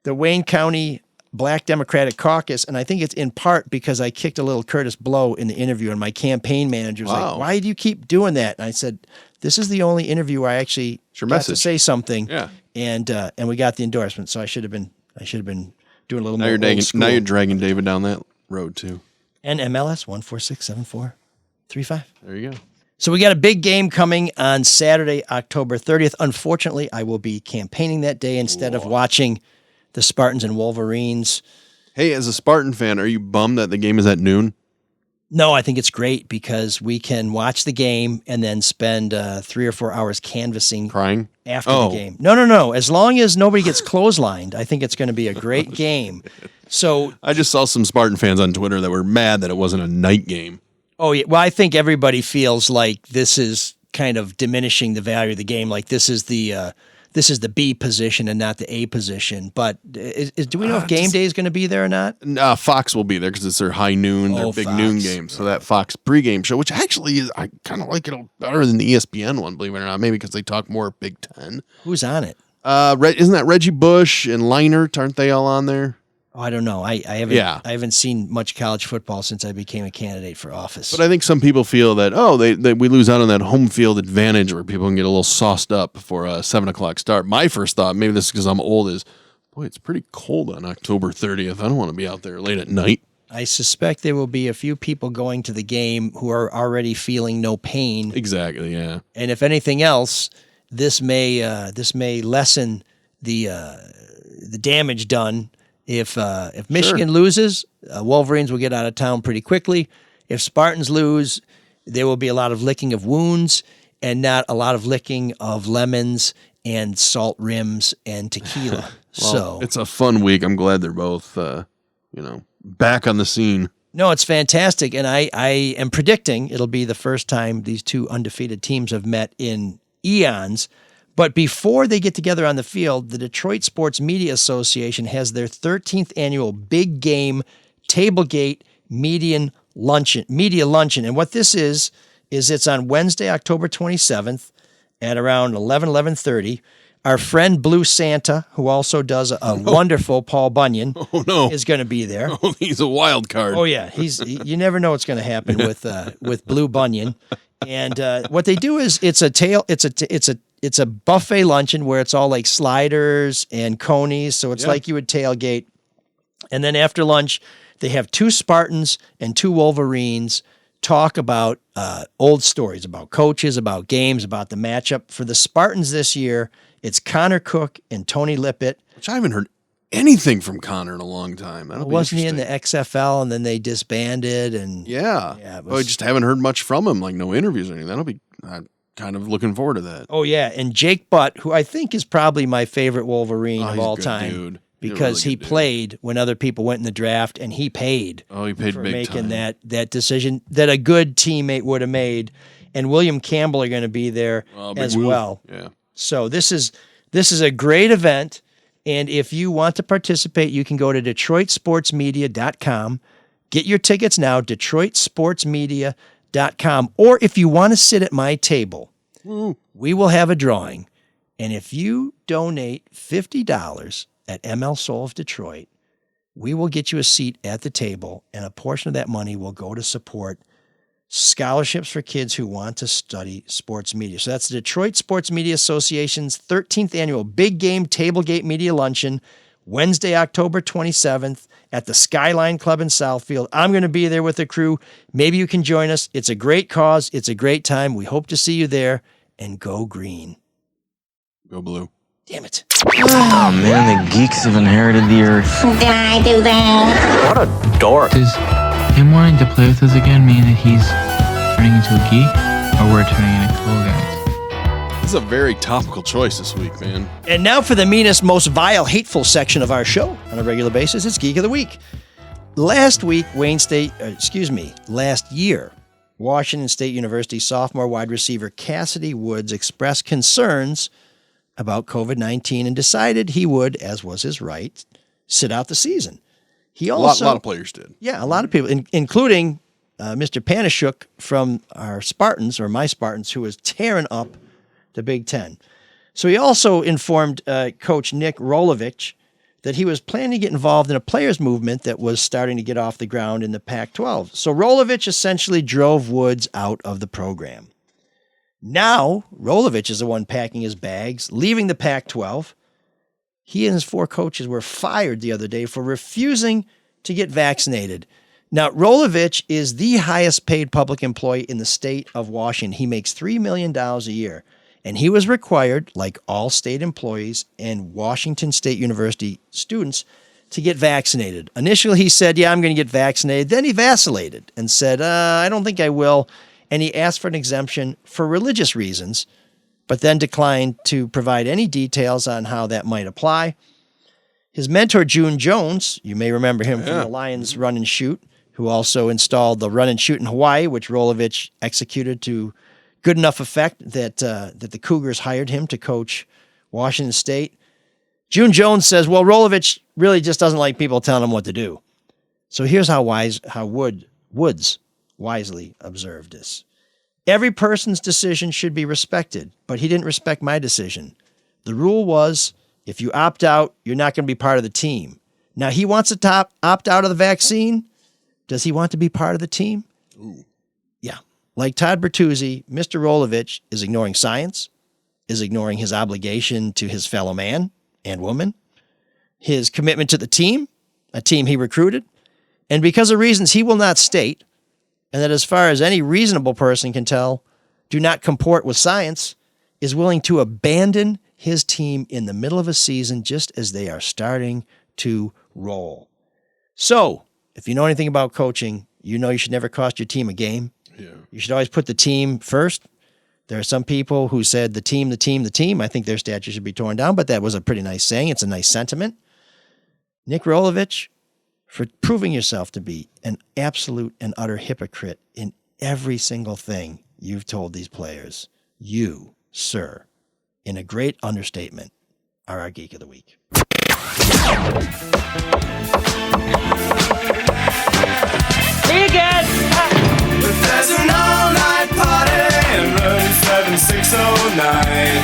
C: Wayne County Black Democratic Caucus, and I think it's in part because I kicked a little Curtis Blow in the interview, and my campaign manager was like, "Why do you keep doing that?" And I said, "This is the only interview where I actually got to say something."
F: Yeah.
C: And we got the endorsement, so I should have been doing a little
F: now
C: more.
F: Now you're dragging David down that road too.
C: And MLS 1467435.
F: There you go.
C: So we got a big game coming on Saturday, October 30th. Unfortunately, I will be campaigning that day instead of watching the Spartans and Wolverines.
F: Hey, as a Spartan fan, are you bummed that the game is at noon?
C: No, I think it's great because we can watch the game and then spend 3 or 4 hours canvassing.
F: Crying?
C: After the game. No. As long as nobody gets clotheslined, I think it's going to be a great game. So,
F: I just saw some Spartan fans on Twitter that were mad that it wasn't a night game.
C: oh yeah, well, I think everybody feels like this is kind of diminishing the value of the game. Like this is the B position and not the A position. But do we know if Game Day is going to be there or not?
F: Fox will be there because it's their high noon, their big noon
C: Fox.
F: game. So that Fox pregame show, which actually is, I kind of like it better than the ESPN one, believe it or not. Maybe because they talk more Big Ten.
C: Who's on it?
F: Isn't that Reggie Bush and Leinart? Aren't they all on there?
C: Oh, I don't know. I haven't seen much college football since I became a candidate for office.
F: But I think some people feel that we lose out on that home field advantage where people can get a little sauced up for a 7:00 start. My first thought, maybe this is because I'm old, is boy, it's pretty cold on October 30th. I don't want to be out there late at night.
C: I suspect there will be a few people going to the game who are already feeling no pain.
F: Exactly. Yeah.
C: And if anything else, this may lessen the damage done. If Michigan loses, Wolverines will get out of town pretty quickly. If Spartans lose, there will be a lot of licking of wounds and not a lot of licking of lemons and salt rims and tequila.
F: Well, it's a fun week. I'm glad they're both, back on the scene.
C: No, it's fantastic. And I am predicting it'll be the first time these two undefeated teams have met in eons. But before they get together on the field, the Detroit Sports Media Association has their 13th annual Big Game Tablegate Media Luncheon. And what this is it's on Wednesday, October 27th at around 11:30. Our friend Blue Santa, who also does a wonderful Paul Bunyan, is going to be there.
F: Oh, he's a wild card.
C: Oh yeah, you never know what's going to happen with Blue Bunyan. And what they do is it's a buffet luncheon where it's all like sliders and conies. So it's like you would tailgate. And then after lunch, they have two Spartans and two Wolverines talk about old stories, about coaches, about games, about the matchup. For the Spartans this year, it's Connor Cook and Tony Lippett.
F: Which I haven't heard anything from Connor in a long time.
C: Wasn't he in the XFL and then they disbanded? And
F: I just haven't heard much from him, like no interviews or anything. That'll be kind of looking forward to that.
C: Oh, yeah. And Jake Butt, who I think is probably my favorite Wolverine of all time.
F: Dude.
C: Because he played when other people went in the draft, and he paid.
F: Oh, he paid
C: for
F: big
C: making
F: time.
C: that decision that a good teammate would have made. And William Campbell are going to be there as well.
F: Yeah.
C: So this is a great event, and if you want to participate, you can go to DetroitSportsMedia.com. Get your tickets now, DetroitSportsMedia.com. Or if you want to sit at my table, we will have a drawing. And if you donate $50 at ML Soul of Detroit, we will get you a seat at the table, and a portion of that money will go to support scholarships for kids who want to study sports media. So that's the Detroit Sports Media Association's 13th annual Big Game Tablegate Media Luncheon, Wednesday, October 27th at the Skyline Club in Southfield. I'm going to be there with the crew. Maybe you can join us. It's a great cause. It's a great time. We hope to see you there, and go green.
F: Go blue.
C: Damn it.
K: Oh man, the geeks have inherited the earth.
L: Did I do that?
K: What a dork.
M: Does him wanting to play with us again mean that he's turning into a geek, or we're turning into cool guys?
F: This is a very topical choice this week, man.
C: And now for the meanest, most vile, hateful section of our show on a regular basis. It's Geek of the Week. Last year, Washington State University sophomore wide receiver Cassidy Woods expressed concerns about COVID-19 and decided he would, as was his right, sit out the season. He also,
F: a lot of players did.
C: Yeah, a lot of people, including Mr. Panashuk from our Spartans, or my Spartans, who was tearing up the Big Ten. So he also informed Coach Nick Rolovich that he was planning to get involved in a players' movement that was starting to get off the ground in the Pac-12. So Rolovich essentially drove Woods out of the program. Now, Rolovich is the one packing his bags, leaving the Pac-12. He and his 4 coaches were fired the other day for refusing to get vaccinated. Now, Rolovich is the highest paid public employee in the state of Washington. He makes $3 million a year. And he was required, like all state employees and Washington State University students, to get vaccinated. Initially, he said, I'm going to get vaccinated. Then he vacillated and said, I don't think I will. And he asked for an exemption for religious reasons, but then declined to provide any details on how that might apply. His mentor, June Jones, you may remember him from the Lions Run and Shoot, who also installed the Run and Shoot in Hawaii, which Rolovich executed to good enough effect that the Cougars hired him to coach Washington State. June Jones says, well, Rolovich really just doesn't like people telling him what to do. So here's how Woods wisely observed this. Every person's decision should be respected, but he didn't respect my decision. The rule was, if you opt out, you're not going to be part of the team. Now, he wants to opt out of the vaccine. Does he want to be part of the team?
F: Ooh.
C: Yeah. Like Todd Bertuzzi, Mr. Rolovich is ignoring science, is ignoring his obligation to his fellow man and woman, his commitment to the team, a team he recruited, and because of reasons he will not state, and that as far as any reasonable person can tell, do not comport with science, is willing to abandon his team in the middle of a season just as they are starting to roll. So, if you know anything about coaching, you know you should never cost your team a game.
F: Yeah.
C: You should always put the team first. There are some people who said the team. I think their statue should be torn down, but that was a pretty nice saying. It's a nice sentiment. Nick Rolovich, for proving yourself to be an absolute and utter hypocrite in every single thing you've told these players, you, sir, in a great understatement, are our Geek of the Week.
A: See you again. There's an all-night party in room 7609.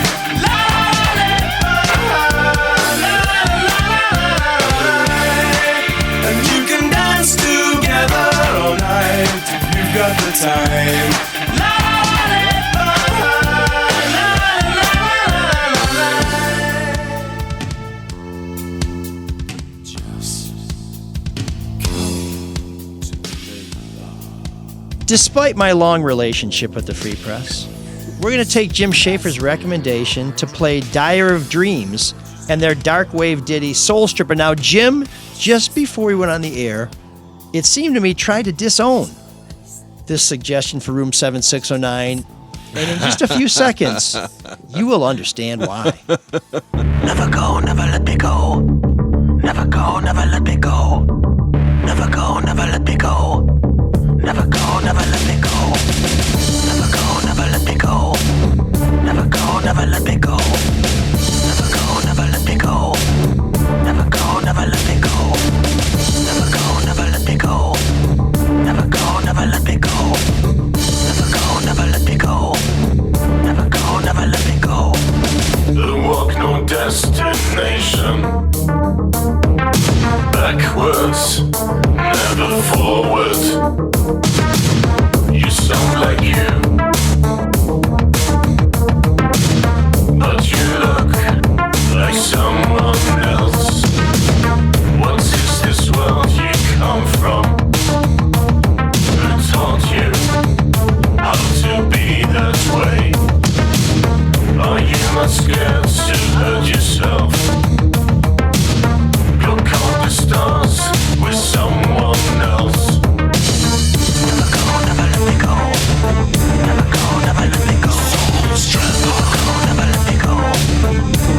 A: And you can dance together all night if you've got the time.
C: Despite my long relationship with the Free Press, we're going to take Jim Schaefer's recommendation to play Dire of Dreams and their dark wave ditty Soul Stripper. Now, Jim, just before we went on the air, it seemed to me tried to disown this suggestion for Room 7609, and in just a few seconds, you will understand why.
N: Never go, never let me go. Never go, never let me go. Never go, never let me go. Never go, never let me go. Never go, never let me go. Never go, never let me go. Never go, never let me go. Never go, never let me go. Never go, never let me go. Never go, never let me go. Never go, never let me go. Never go, never let me go.
A: The walk no destination. Backwards, never forward. You sound like you, but you look like someone else. What is this world you come from? Who taught you how to be that way? Are you not scared to hurt yourself? Go count the stars with someone else.
N: Never go, never let me go. Never go, never let me go. Never go, never let me go.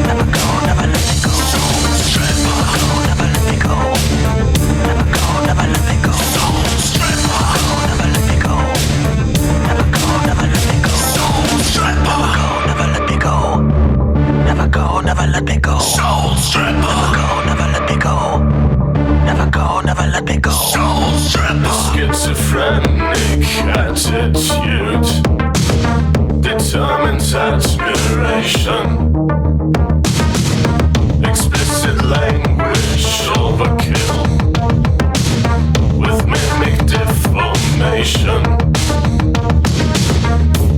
N: Never go, never let me go. Never go, never let me go. Never go, never let me go. Never go, never let me go. Never go, never let me go. Never go, never let me go. Never go, never let me go. Soul Stripper. Never go, never let me go. Never go, never let me go. Soul Stripper.
A: Schizophrenic attitude determines admiration. Explicit language overkill with mimic deformation.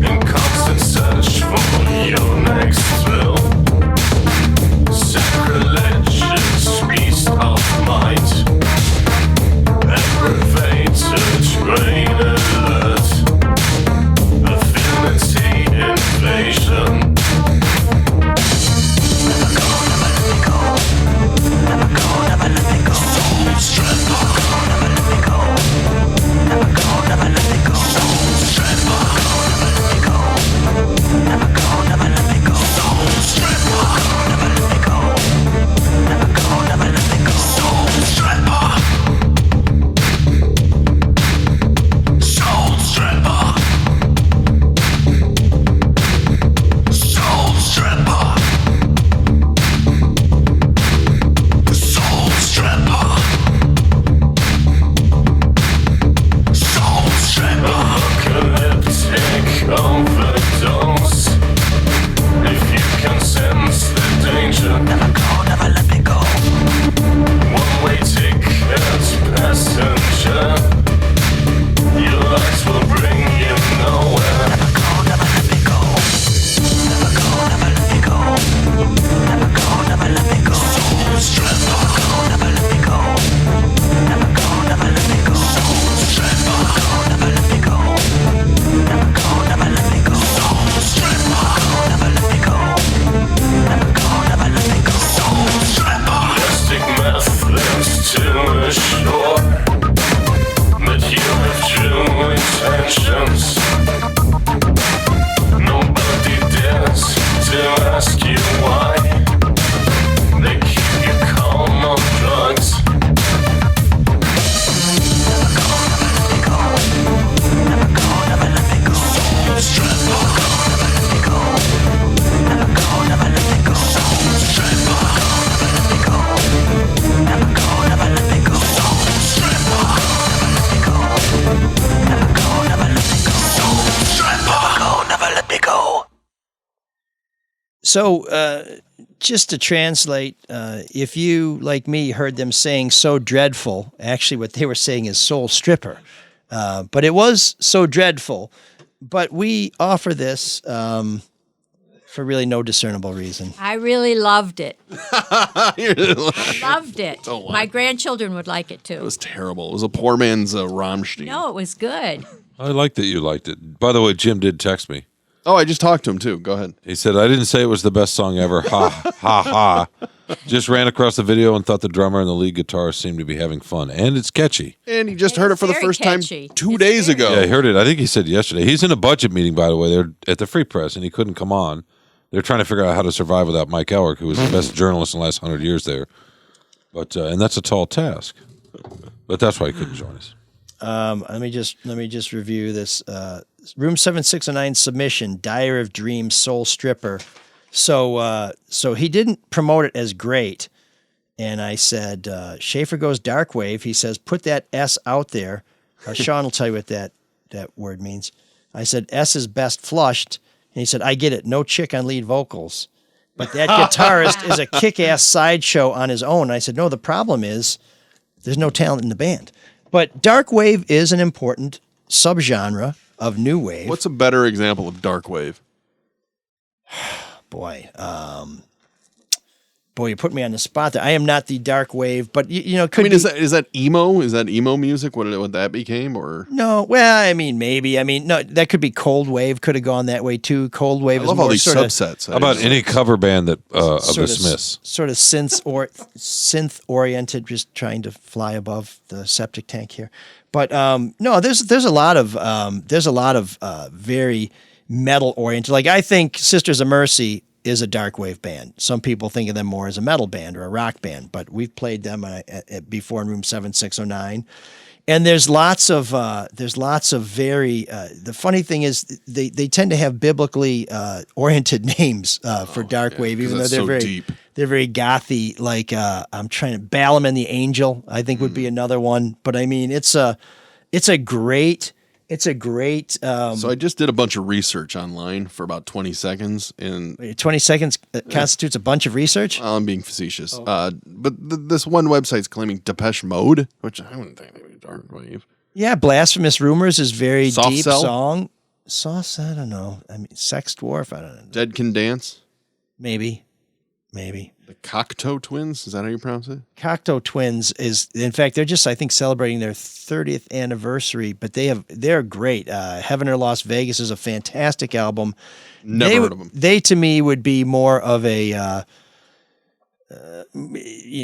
A: In constant search for your next thrill. Sacrilegious beast of might. Aggravated brain alert. Affinity invasion.
C: So, just to translate, if you, like me, heard them saying "so dreadful," actually what they were saying is "soul stripper." But it was so dreadful. But we offer this for really no discernible reason.
E: I really loved it. Loved it.
F: Don't lie.
E: My grandchildren would like it too.
F: It was terrible. It was a poor man's Rammstein.
E: No, it was good.
G: I like that you liked it. By the way, Jim did text me.
F: Oh, I just talked to him too. Go ahead.
G: He said, I didn't say it was the best song ever. Ha, ha, ha. Just ran across the video and thought the drummer and the lead guitarist seemed to be having fun. And it's catchy.
F: And he just
E: It
F: heard
E: is
F: it for the
E: very
F: first
E: catchy.
F: time 2 days ago.
G: Yeah, I heard it. I think he said yesterday. He's in a budget meeting, by the way. They're at the Free Press, and he couldn't come on. They're trying to figure out how to survive without Mike Elrick, who was the best journalist in the last 100 years there. But and that's a tall task. But that's why he couldn't join us.
C: Let me just review this. Room 7609 submission, Diary of Dreams, Soul Stripper. So he didn't promote it as great. And I said, Schaefer goes dark wave. He says, put that S out there. Sean will tell you what that word means. I said, S is best flushed. And he said, I get it. No chick on lead vocals. But that guitarist is a kick-ass sideshow on his own. And I said, no, the problem is there's no talent in the band. But dark wave is an important subgenre of new wave.
F: What's a better example of dark wave?
C: Boy, you put me on the spot there. I am not the dark wave, but you know, could
F: is that emo? Is that emo music? What that became, or
C: no? Well, I mean, maybe. I mean, no, that could be cold wave. Could have gone that way too. Cold wave.
F: I
C: is
F: love
C: more
F: all these
C: sort of-
F: subsets.
G: How about any cover band that of the Smiths?
C: Sort of synth oriented, just trying to fly above the septic tank here. But no, there's a lot of very metal oriented. Like I think Sisters of Mercy is a dark wave band. Some people think of them more as a metal band or a rock band, but we've played them before in Room 7609. And there's lots of very. The funny thing is they tend to have biblically oriented names for dark wave, even though they're
F: so
C: very
F: deep.
C: They're very gothy. Like I'm trying to Balaam and the Angel, I think would be another one. But I mean, it's a great.
F: So I just did a bunch of research online for about 20 seconds, and
C: 20 seconds constitutes a bunch of research.
F: I'm being facetious. But this one website's claiming Depeche Mode, which I wouldn't think they would be dark wave.
C: Yeah, Blasphemous Rumors is very
F: Soft
C: deep
F: Cell?
C: song. Sauce, I don't know. I mean, Sex Dwarf, I don't know.
F: Dead Can Dance.
C: Maybe.
F: The Cocteau Twins, is that how you pronounce it?
C: Cocteau Twins is, in fact, they're just, I think, celebrating their 30th anniversary, but they're great. Heaven or Las Vegas is a fantastic album.
F: Never heard of them.
C: They, to me, would be more of a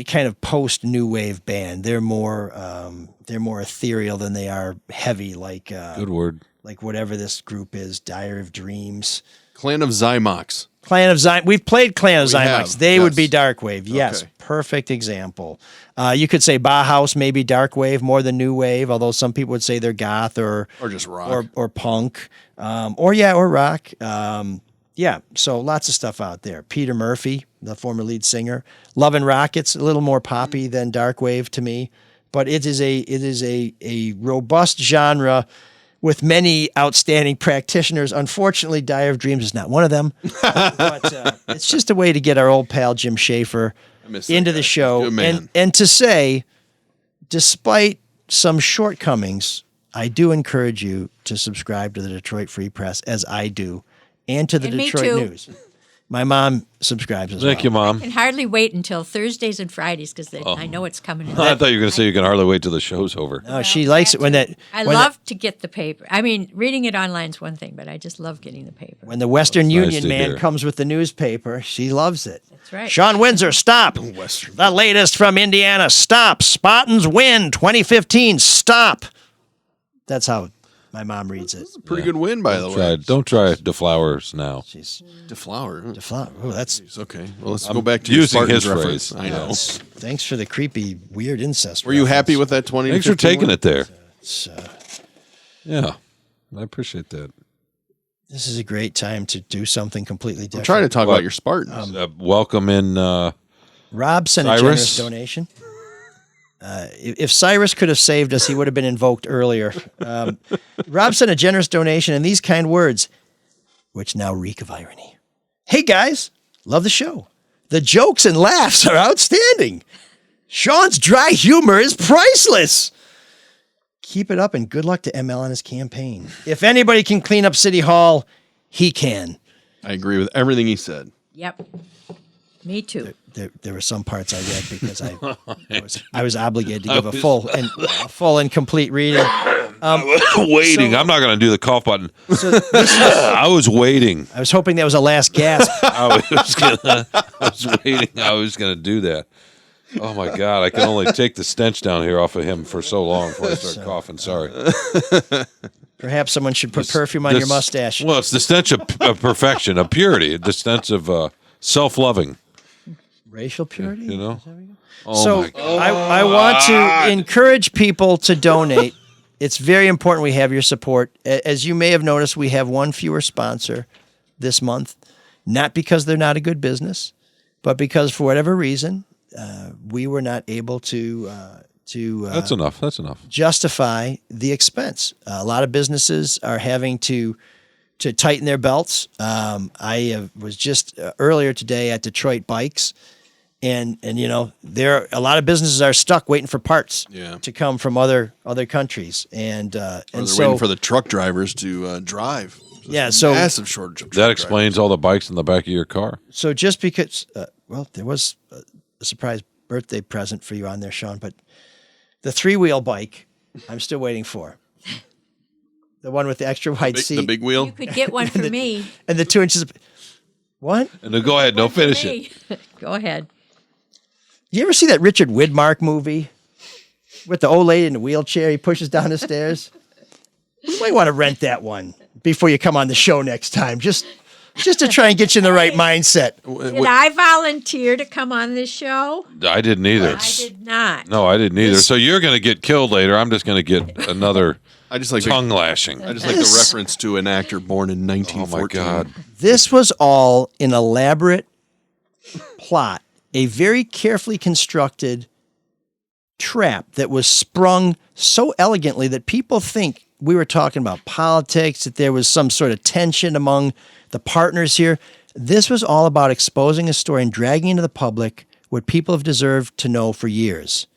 C: kind of post-new wave band. They're more ethereal than they are heavy, like
G: Good word.
C: like whatever this group is, Diary of Dreams.
F: Clan of Zymox.
C: Clan of Zymox. We've played Clan of
F: We
C: Zymox.
F: have,
C: They
F: yes.
C: would be dark wave. Yes,
F: Okay.
C: perfect example. You could say Bauhaus maybe dark wave more than new wave, although some people would say they're goth or
F: just rock.
C: or punk, or rock. Yeah, so lots of stuff out there. Peter Murphy, the former lead singer, Love and Rockets, a little more poppy than dark wave to me, but it is a robust genre with many outstanding practitioners. Unfortunately, Diary of Dreams is not one of them. But it's just a way to get our old pal Jim Schaefer into the show.
F: Good man.
C: And to say, despite some shortcomings, I do encourage you to subscribe to the Detroit Free Press, as I do, and to the
E: And me
C: Detroit
E: too.
C: News. My mom subscribes as well.
G: Thank you, Mom.
E: I can hardly wait until Thursdays and Fridays because I know it's coming. In.
G: I thought you were going to say you can hardly wait till the show's over.
C: No, she likes it when that.
E: I
C: when
E: love to get the paper. I mean, reading it online is one thing, but I just love getting the paper.
C: When the Western
G: Nice
C: Union
G: to
C: man
G: hear.
C: comes with the newspaper, she loves it.
E: That's right.
C: Sean Windsor, stop. The latest from Indiana, stop. Spartans win 2015, stop. That's how my mom reads it.
F: Pretty good win, by the way.
G: Don't try DeFlowers now.
F: Deflower.
C: DeFlower. Oh, that's
F: okay. Well, let's
G: I'm
F: go back to your
G: using
F: Spartans
G: his
F: reference.
G: phrase.
F: I know.
C: Thanks for the creepy, weird incest.
F: Were you
C: reference.
F: happy with that 20?
G: Thanks for taking it there.
C: It's,
G: Yeah, I appreciate that.
C: this is a great time to do something completely different.
F: I'm trying to talk
G: What?
F: about your Spartans.
G: Welcome in.
C: Rob sent a
G: Cyrus?
C: generous donation. If Cyrus could have saved us, he would have been invoked earlier. Rob sent a generous donation in these kind words, which now reek of irony. Hey guys, Love the show. The jokes and laughs are outstanding. Sean's dry humor is priceless. Keep it up and good luck to ML on his campaign. If anybody can clean up City Hall, he can.
F: I agree with everything he said.
E: Yep. Me too.
C: There were some parts I read because I was obligated to give a full and complete reading.
G: Waiting. I'm not going to do the cough button. I was waiting.
C: I was hoping that was a last gasp.
G: I was waiting. I was going to do that. Oh my God! I can only take the stench down here off of him for so long before I start coughing. Sorry.
C: Perhaps someone should put perfume on your mustache.
G: Well, it's the stench of perfection, of purity, the stench of self-loving.
C: Racial purity?
G: You know?
C: So I want to encourage people to donate. It's very important we have your support. As you may have noticed, we have one fewer sponsor this month, not because they're not a good business, but because for whatever reason, we were not able to
G: That's enough. That's enough.
C: justify the expense. A lot of businesses are having to tighten their belts. I was just earlier today at Detroit Bikes, and you know, a lot of businesses are stuck waiting for parts to come from other countries, and
F: They're
C: so
F: waiting for the truck drivers to drive.
C: Yeah, so
F: massive shortage of truck
G: That explains all the bikes in the back of your car.
C: So just because, there was a surprise birthday present for you on there, Sean, but the 3-wheel bike, I'm still waiting for. The one with the extra wide seat.
F: The big wheel?
E: You could get one for me.
C: And the 2 inches of... What?
G: And then go ahead. Don't finish it.
E: Go ahead.
C: You ever see that Richard Widmark movie with the old lady in the wheelchair? He pushes down the stairs. You might want to rent that one before you come on the show next time, just to try and get you in the right mindset.
E: Did I volunteer to come on this show?
G: I didn't either.
E: I did not.
G: No, I didn't either. So you're going to get killed later. I'm just going to get another tongue lashing.
F: I just like the reference to an actor born in 1914.
G: Oh, my God.
C: This was all an elaborate plot, a very carefully constructed trap that was sprung so elegantly that people think we were talking about politics, that there was some sort of tension among the partners here. This was all about exposing a story and dragging into the public what people have deserved to know for years.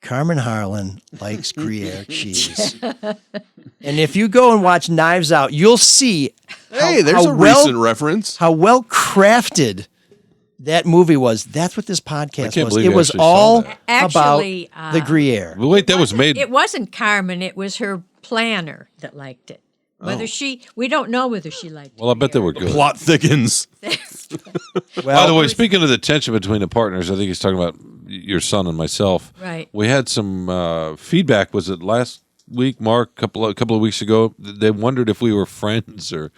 C: Carmen Harlan likes Gruyere cheese. And if you go and watch Knives Out, you'll see
F: there's a recent reference.
C: How well crafted that movie was. That's what this podcast was. It was
G: actually
C: all
G: saw
E: Actually,
C: about the Gruyere.
G: Well, wait, that was made.
E: It wasn't Carmen. It was her planner that liked it. Whether we don't know whether she liked it.
G: Well, I bet they were good.
F: Plot thickens.
G: By the way, speaking of the tension between the partners, I think he's talking about your son and myself.
E: Right.
G: We had some feedback. Was it last week, Mark? A couple of weeks ago. They wondered if we were friends or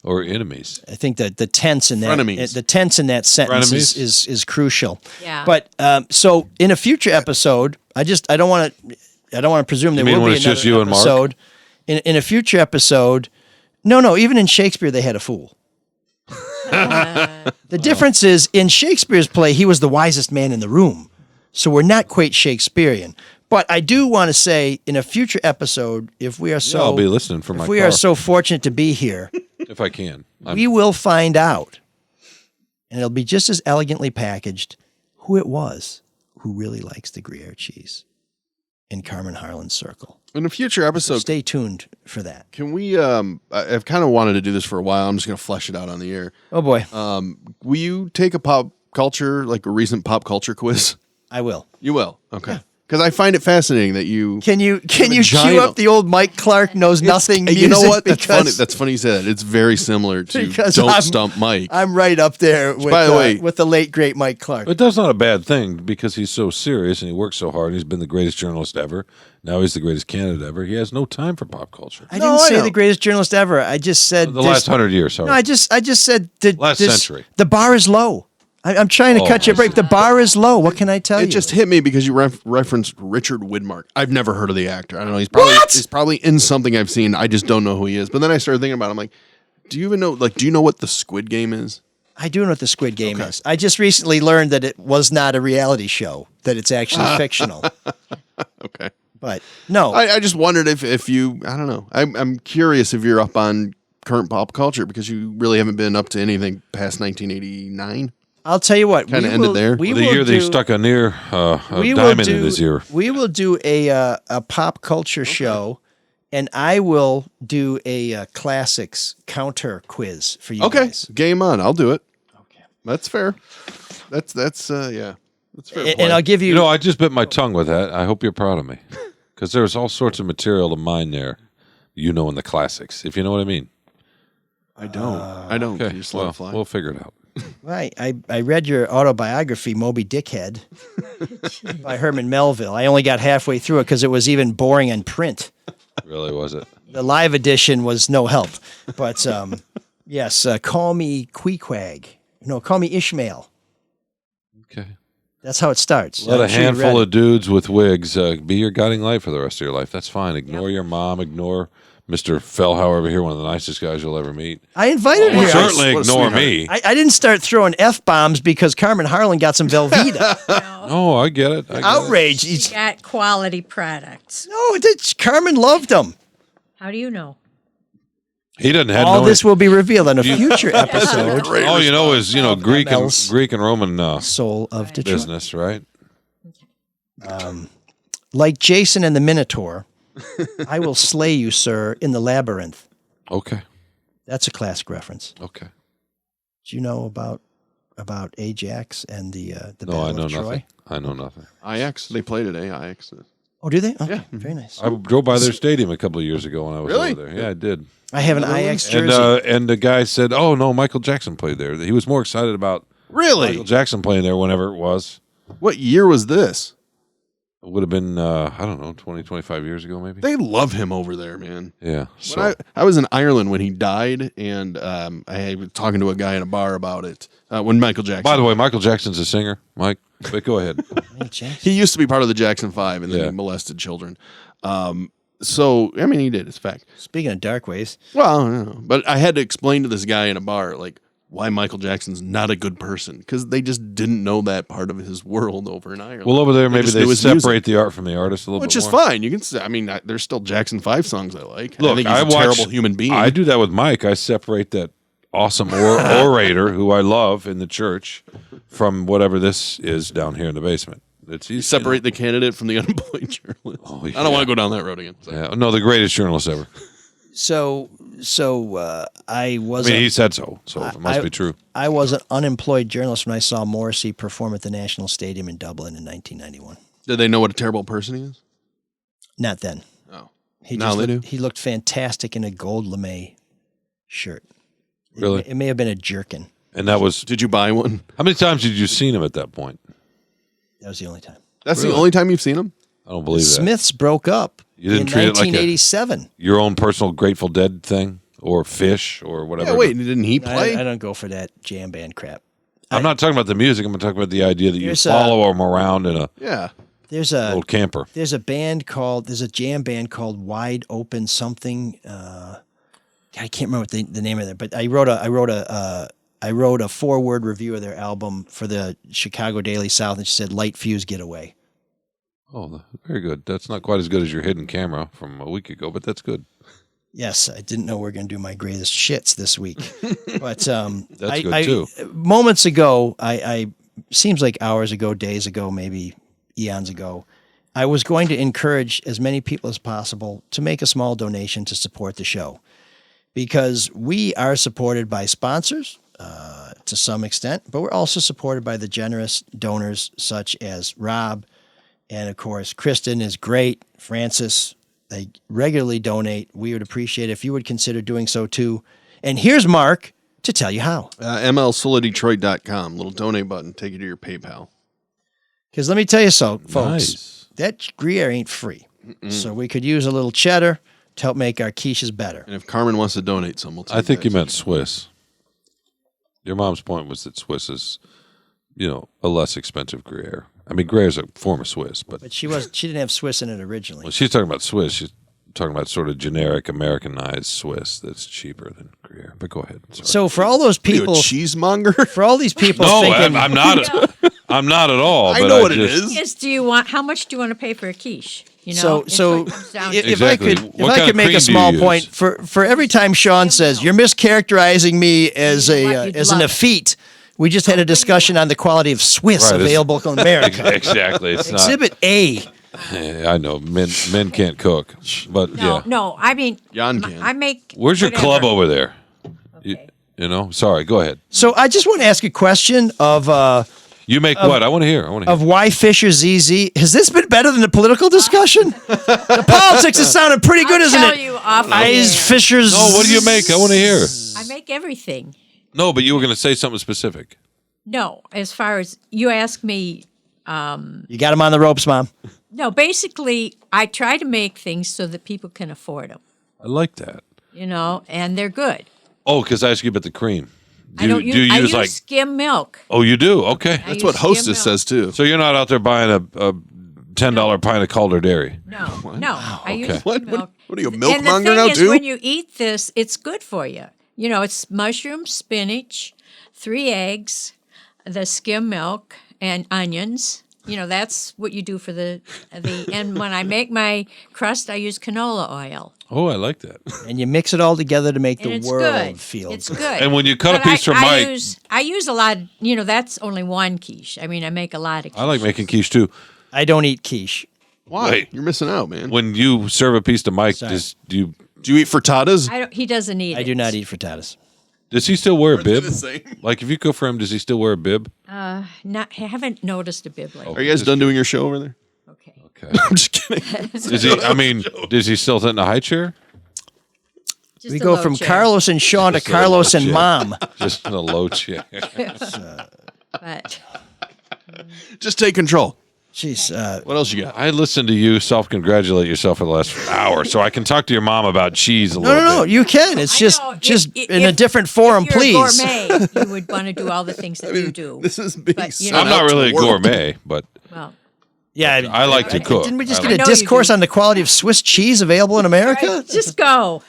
G: enemies.
C: I think that the tense in that sentence is crucial.
E: Yeah.
C: But so in a future episode, I don't want to presume there will
G: when
C: be
G: it's
C: another
G: just you and Mark?
C: episode. In a future episode, no, even in Shakespeare they had a fool. The difference is in Shakespeare's play he was the wisest man in the room, so we're not quite Shakespearean. But I do want to say in a future episode, if we are so,
G: I'll be listening for my
C: if we
G: car.
C: are so fortunate to be here,
G: if I can,
C: we will find out, and it'll be just as elegantly packaged, who it was who really likes the Gruyere cheese in Carmen Harlan's circle.
F: In a future episode,
C: So stay tuned for that.
F: can we? I've kind of wanted to do this for a while. I'm just going to flesh it out on the air.
C: Oh boy,
F: Will you take a pop culture, like a recent pop culture quiz?
C: I will.
F: You will. Okay. Because I find it fascinating that you
C: Can you cue
F: giant-
C: up the old Mike Clark knows nothing music?
F: You know what? That's
C: because-
F: funny. That's funny you say that. It's very similar to
C: Because
F: Don't
C: I'm-
F: Stump Mike.
C: I'm right up there with,
F: By the way-
C: with the late great Mike Clark.
G: But that's not a bad thing because he's so serious and he works so hard. And he's been the greatest journalist ever. Now he's the greatest candidate ever. He has no time for pop culture.
C: I didn't say the greatest journalist ever. I just said
G: The last 100 years, sorry.
C: No, I just said
G: Last century.
C: The bar is low. I'm trying to cut you a break. The bar is low. What can I tell you?
F: It just hit me because you referenced Richard Widmark. I've never heard of the actor. I don't know. He's probably in something I've seen. I just don't know who he is. But then I started thinking about it. I'm like, do you even know? Like, do you know what the Squid Game is?
C: I do know what the Squid Game is. I just recently learned that it was not a reality show. That it's actually fictional.
F: Okay.
C: But no,
F: I just wondered if you. I don't know. I'm curious if you're up on current pop culture because you really haven't been up to anything past 1989.
C: I'll tell you what.
F: Kind of ended there.
C: We
G: the
C: will
G: year they
C: do-
G: stuck a near
C: we will
G: diamond in
C: do-
G: his ear.
C: We will do a pop culture show, and I will do a classics counter quiz for you guys.
F: Game on. I'll do it. Okay. That's fair. That's yeah. That's fair.
C: And I'll give you.
G: You know, I just bit my tongue with that. I hope you're proud of me. Because there's all sorts of material to mine there, in the classics, if you know what I mean.
F: I don't. I don't.
G: Okay,
F: Can you slow
G: well,
F: fly?
G: we'll figure it out.
C: I read your autobiography, Moby Dickhead, by Herman Melville. I only got halfway through it because it was even boring in print.
G: Really, was it?
C: The live edition was no help. But yes, call me Queequeg. No, call me Ishmael.
G: Okay.
C: That's how it starts.
G: Let
C: I'm
G: a
C: sure you
G: handful
C: read
G: of dudes with wigs be your guiding light for the rest of your life. That's fine. Ignore your mom. Ignore Mr. Fellhauer over here, one of the nicest guys you'll ever meet.
C: I invited her.
G: Certainly ignore me.
C: I didn't start throwing F-bombs because Carmen Harlan got some Velveeta.
G: No, I get it.
C: Outrage.
E: She got quality products.
C: No, Carmen loved them.
E: How do you know?
G: He doesn't have
C: All
G: no.
C: this will be revealed on a future episode.
G: All you know is Greek
C: ML's
G: and Roman
C: Soul of Detroit.
G: business, right?
C: Like Jason and the Minotaur, I will slay you, sir, in the labyrinth.
G: Okay.
C: That's a classic reference.
G: Okay.
C: Do you know about Ajax and the
G: No,
C: Battle
G: I know
C: of Troy?
G: nothing. I know nothing.
F: Ajax. They played today. Ajax.
C: Oh, do they? Okay,
F: Yeah.
C: very nice.
G: I drove by their stadium a couple of years ago when I was
F: Really?
G: over there. Yeah, I did.
C: I have an Ajax jersey.
G: And the guy said, "Oh no, Michael Jackson played there." He was more excited about
F: Really?
G: Michael Jackson playing there whenever it was.
F: What year was this?
G: It would have been I don't know, 20, 25 years ago maybe.
F: They love him over there, man.
G: Yeah.
F: When
G: So
F: I was in Ireland when he died, and I was talking to a guy in a bar about it when Michael Jackson.
G: by the way, Michael Jackson's a singer, Mike. But go ahead.
F: he used to be part of the Jackson 5, and then
G: Yeah.
F: he molested children. So I mean, he did. It's a fact.
C: Speaking of dark ways,
F: Well, I don't know. But I had to explain to this guy in a bar like why Michael Jackson's not a good person because they just didn't know that part of his world over in Ireland.
G: Well, over there maybe
F: just
G: they
F: knew his
G: separate
F: music.
G: the art from the artist a little
F: Which
G: bit
F: is
G: more.
F: fine. You can say, I mean, there's still Jackson 5 songs I like.
G: Look,
F: I think he's a
G: watch-
F: terrible human being.
G: I do that with Mike. I separate that awesome orator who I love in the church from whatever this is down here in the basement. It's
F: You separate the candidate from the unemployed journalist.
G: Oh,
F: I don't want to go down that road again. So.
G: Yeah, no, the greatest journalist ever.
C: so I was.
G: I mean, he said so, so it must be true.
C: I was an unemployed journalist when I saw Morrissey perform at the National Stadium in Dublin in 1991.
F: Did they know what a terrible person he is?
C: Not then.
F: Oh.
C: He
F: Now they
C: looked,
F: do?
C: He looked fantastic in a gold lame shirt.
G: Really?
C: It may have been a jerkin.
G: And that was.
F: Did you buy one?
G: How many times did you seen him at that point?
C: That was the only time.
F: That's
G: Really?
F: the only time you've seen him?
G: I don't believe
C: The
G: that.
C: Smiths broke up
G: You didn't
C: in
G: treat it like
C: 1987.
G: your own personal Grateful Dead thing or Fish or whatever.
F: Yeah, wait, didn't he play?
C: I don't go for that jam band crap.
G: I'm not talking about the music. I'm talking about the idea that you
C: There's
G: follow him around in a
F: Yeah.
C: There's a
G: old camper.
C: There's a jam band called Wide Open something. I can't remember what the name of it, but I wrote a 4-word review of their album for the Chicago Daily South, and she said "Light Fuse Getaway."
G: Oh, very good. That's not quite as good as your hidden camera from a week ago, but that's good.
C: Yes, I didn't know we were going to do my greatest shits this week, but
G: That's good too.
C: Moments ago, I seems like hours ago, days ago, maybe eons ago, I was going to encourage as many people as possible to make a small donation to support the show, because we are supported by sponsors to some extent, but we're also supported by the generous donors such as Rob, and of course, Kristen is great, Francis. They regularly donate. We would appreciate it if you would consider doing so too. And here's Mark to tell you how.
F: MLSolodetroit.com. Little donate button. Take you to your PayPal.
C: Because let me tell you so, folks,
G: Nice.
C: that Gruyere ain't free. So we could use a little cheddar to help make our quiches better.
F: And if Carmen wants to donate some, we'll take
G: I think you
F: that.
G: meant Swiss. Your mom's point was that Swiss is, a less expensive Gruyere. I mean, Gruyere is a form of Swiss, but
C: But she didn't have Swiss in it originally.
G: when she's talking about Swiss, she's talking about sort of generic Americanized Swiss that's cheaper than Gruyere. But go ahead. Sorry.
C: So for all those
F: Are you a
C: people,
F: cheesemonger?
C: for all these people
G: No,
C: thinking,
G: I'm not. I'm not at all.
F: I
G: but
F: know what it
G: just-
F: is.
E: Yes, how much do you want to pay for a quiche? You know,
C: So
E: it's what it comes down to.
C: if I
G: Exactly.
C: could, if
G: What
C: I
G: kind
C: could
G: of
C: make
G: cream
C: a
G: do you
C: small
G: use?
C: point for every time Sean says you're mischaracterizing me as
E: What
C: a
E: you'd
C: as an
E: love.
C: effete, we just had a discussion on the quality of Swiss
G: Right, it's-
C: available in America.
G: Exactly. It's not.
C: Exhibit A.
G: Yeah, I know men can't cook, but
E: No,
G: yeah.
E: no. I mean,
F: Jan can.
E: I make.
G: Where's your
E: whatever.
G: club over there? You know. Sorry. Go ahead.
C: So I just want to ask a question of
G: You make what? I want to hear. I want to hear.
C: of why Fisher ZZ. Has this been better than the political discussion? The politics has sounded pretty good,
E: I'll
C: isn't
E: tell
C: it?
E: you off
C: Eyes
E: air.
C: Fisher's.
G: No, what do you make? I want to hear.
E: I make everything.
G: No, but you were going to say something specific.
E: No, as far as you ask me,
C: You got him on the ropes, Mom.
E: no, basically, I try to make things so that people can afford them,
G: I like that.
E: you know, and they're good.
G: Oh, because I asked you about the cream.
E: I don't use,
G: do you
E: I
G: use
E: use
G: like?
E: skim milk.
G: Oh, you do. Okay.
E: I
F: That's
E: use
F: what
E: skim
F: Hostess
E: milk.
F: says too.
G: So you're not out there buying a $10 pint of Calder Dairy.
E: No, I use
G: Okay.
F: What?
E: skim milk.
F: What are you, a
E: And
F: milkmonger
E: the thing
F: now
E: is,
F: too?
E: when you eat this, it's good for you. You know, it's mushrooms, spinach, 3 eggs, the skim milk, and onions. You know, that's what you do for the. And when I make my crust, I use canola oil.
G: Oh, I like that.
C: And you mix it all together to make
E: And
C: the
E: it's
C: world
E: good.
C: feel
E: It's
C: good.
E: good.
G: And when you cut a
E: But
G: piece for Mike,
E: I use a lot. You know, that's only one quiche. I mean, I make a lot of.
G: I like making quiche too.
C: I don't eat quiche.
F: Why?
G: Wait.
F: You're missing out, man.
G: When you serve a piece to Mike,
C: Sorry.
G: do you?
F: Do you eat frittatas?
E: I don't, he doesn't eat it.
C: I do not eat frittatas.
G: Does he still wear a bib?
F: the same.
G: Like if you cook for him, does he still wear a bib?
E: Not. I haven't noticed a bib lately.
F: Are you guys done doing your show over there?
E: Okay.
G: Okay.
F: I'm just kidding.
G: Is he? I mean, does he still sit in a high chair?
E: Just
C: We
E: a
C: go
E: low
C: from
E: chair.
C: Carlos and Sean to
G: Just a
C: Carlos
G: low
C: and
G: chair.
C: Mom.
G: Just in a low chair.
E: But
F: Just take control.
C: Jeez.
F: What else you got?
G: I listened to you self-congratulate yourself for the last hour, so I can talk to your mom about cheese a
C: No,
G: little
C: no, no.
G: bit.
C: You can. It's
E: I
C: just,
E: know,
C: just
E: if-
C: in a
E: if-
C: different forum,
E: if you're
C: please.
E: A gourmet, you would want to do all the things that you do.
F: This is being
E: But, you
F: sent
E: know-
G: I'm not
F: out to
G: really
F: the
G: a
F: world.
G: gourmet, but
E: Well,
C: Yeah,
G: I like to cook.
C: Didn't we just
G: I
C: get
E: like-
C: a
E: I know you
C: discourse
E: do.
C: on the quality of Swiss cheese available in America?
E: just go.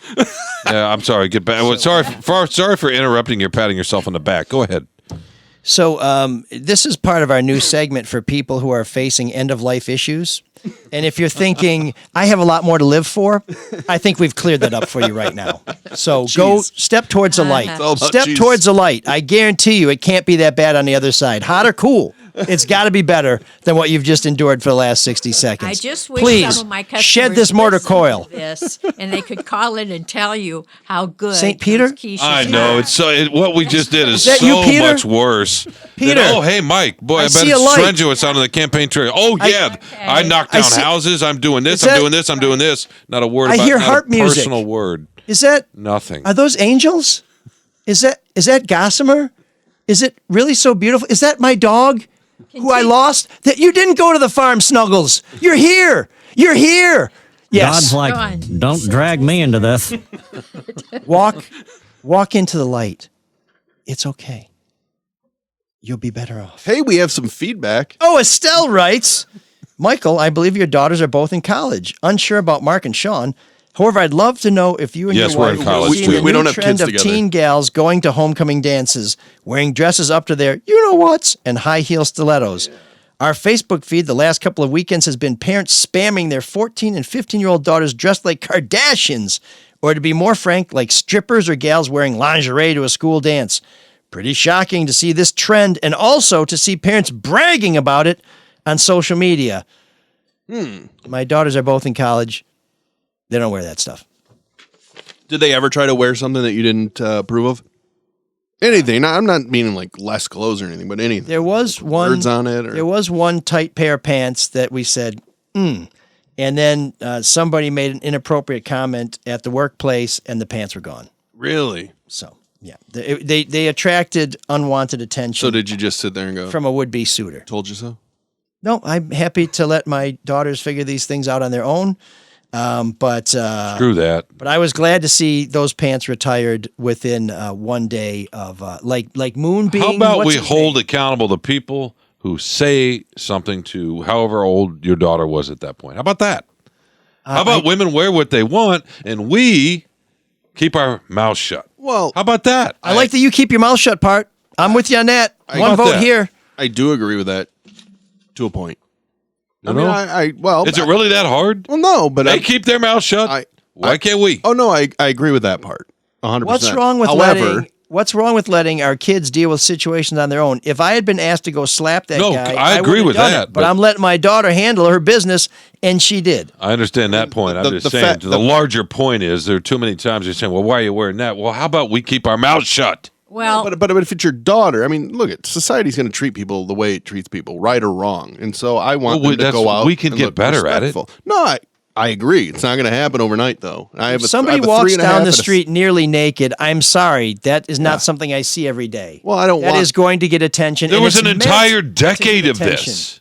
G: Yeah, I'm sorry. Get back. Well, sorry for interrupting. You're patting yourself on the back. Go ahead.
C: So this is part of our new segment for people who are facing end-of-life issues. And if you're thinking, I have a lot more to live for, I think we've cleared that up for you right now. So go step towards the light.
F: all about
C: Step
F: cheese.
C: towards the light. I guarantee you it can't be that bad on the other side. Hot or cool, it's got to be better than what you've just endured for the last 60 seconds.
E: I just wish
C: Please,
E: some of my customers
C: shed this mortar
E: listened
C: coil.
E: to this, and they could call in and tell you how good
C: St. Peter?
E: those quiches
G: I know
E: are.
G: it's so. What we just did is
C: that you,
G: so
C: Peter?
G: much worse.
C: Peter.
G: Oh, hey, Mike. Boy, I, bet
C: see a
G: it's
C: light.
G: strenuous out on the campaign trail. Oh, yeah. I knocked
C: I
G: down
C: see-
G: houses. I'm doing this.
C: Is
G: I'm
C: that-
G: doing this. I'm doing this. Not a word
C: I
G: about
C: hear
G: not
C: harp
G: a
C: music.
G: personal word.
C: Is that
G: Nothing.
C: Are those angels? Is that Gossamer? Is it really so beautiful? Is that my dog who I lost? That you didn't go to the farm, Snuggles. You're here. You're here. Yes.
K: God's like,
E: Go on.
K: don't drag me into this.
C: Walk into the light. It's okay. You'll be better off.
F: Hey, we have some feedback.
C: Oh, Estelle writes, Michael, I believe your daughters are both in college. Unsure about Mark and Sean. However, I'd love to know if you and
G: Yes,
C: your
G: we're
C: wife
G: in college,
C: are seeing
G: too.
C: the
F: We
C: new
F: don't have
C: trend
F: kids
C: of
F: together.
C: teen gals going to homecoming dances, wearing dresses up to their you-know-whats and high-heel stilettos. Our Facebook feed the last couple of weekends has been parents spamming their 14 and 15-year-old daughters dressed like Kardashians, or to be more frank, like strippers or gals wearing lingerie to a school dance. Pretty shocking to see this trend and also to see parents bragging about it on social media. My daughters are both in college. They don't wear that stuff.
F: Did they ever try to wear something that you didn't approve of? Anything. I'm not meaning like less clothes or anything, but anything.
C: There was one
F: Words on it. Or,
C: There was one tight pair of pants that we said, And then somebody made an inappropriate comment at the workplace, and the pants were gone.
F: really?
C: So, yeah, they attracted unwanted attention.
F: So did you just sit there and go,
C: from a would-be suitor?
F: told you so?
C: No, I'm happy to let my daughters figure these things out on their own. But
G: Screw that.
C: But I was glad to see those pants retired within 1 day of like Moonbeam.
G: How about
C: what's
G: we
C: his
G: hold
C: name?
G: accountable the people who say something to however old your daughter was at that point? How about that? How about women wear what they want and we keep our mouths shut?
F: Well,
G: How about that?
C: I like that you keep your mouth shut part. I'm with you on that. One
G: got
C: vote
G: that.
C: here.
F: I do agree with that to a point. I mean,
G: is it really that hard?
F: Well, no, but
G: they keep their mouth shut. Why can't we?
F: Oh no, I agree with that part. 100%.
C: What's wrong with letting our kids deal with situations on their own? If I had been asked to go slap that guy,
G: I agree
C: would've
G: with
C: done
G: that,
C: it. But I'm letting my daughter handle her business, and she did.
G: I understand that point. I'm just saying the larger point is there are too many times you're saying, well, why are you wearing that? Well, how about we keep our mouths shut?
E: Well,
F: but if it's your daughter, I mean, look, society's going to treat people the way it treats people, right or wrong. And so I want them to go out.
G: We can
F: and
G: get
F: look
G: better at it.
F: respectful. No, I agree. It's not going to happen overnight, though.
C: If somebody walks down the street nearly naked, I'm sorry. That is not something I see every day.
F: Well, I don't
C: That
F: want...
C: is going to get attention.
G: There
C: and
G: was
C: it's
G: an
C: meant
G: entire
C: to
G: decade
C: get
G: of
C: attention.
G: this.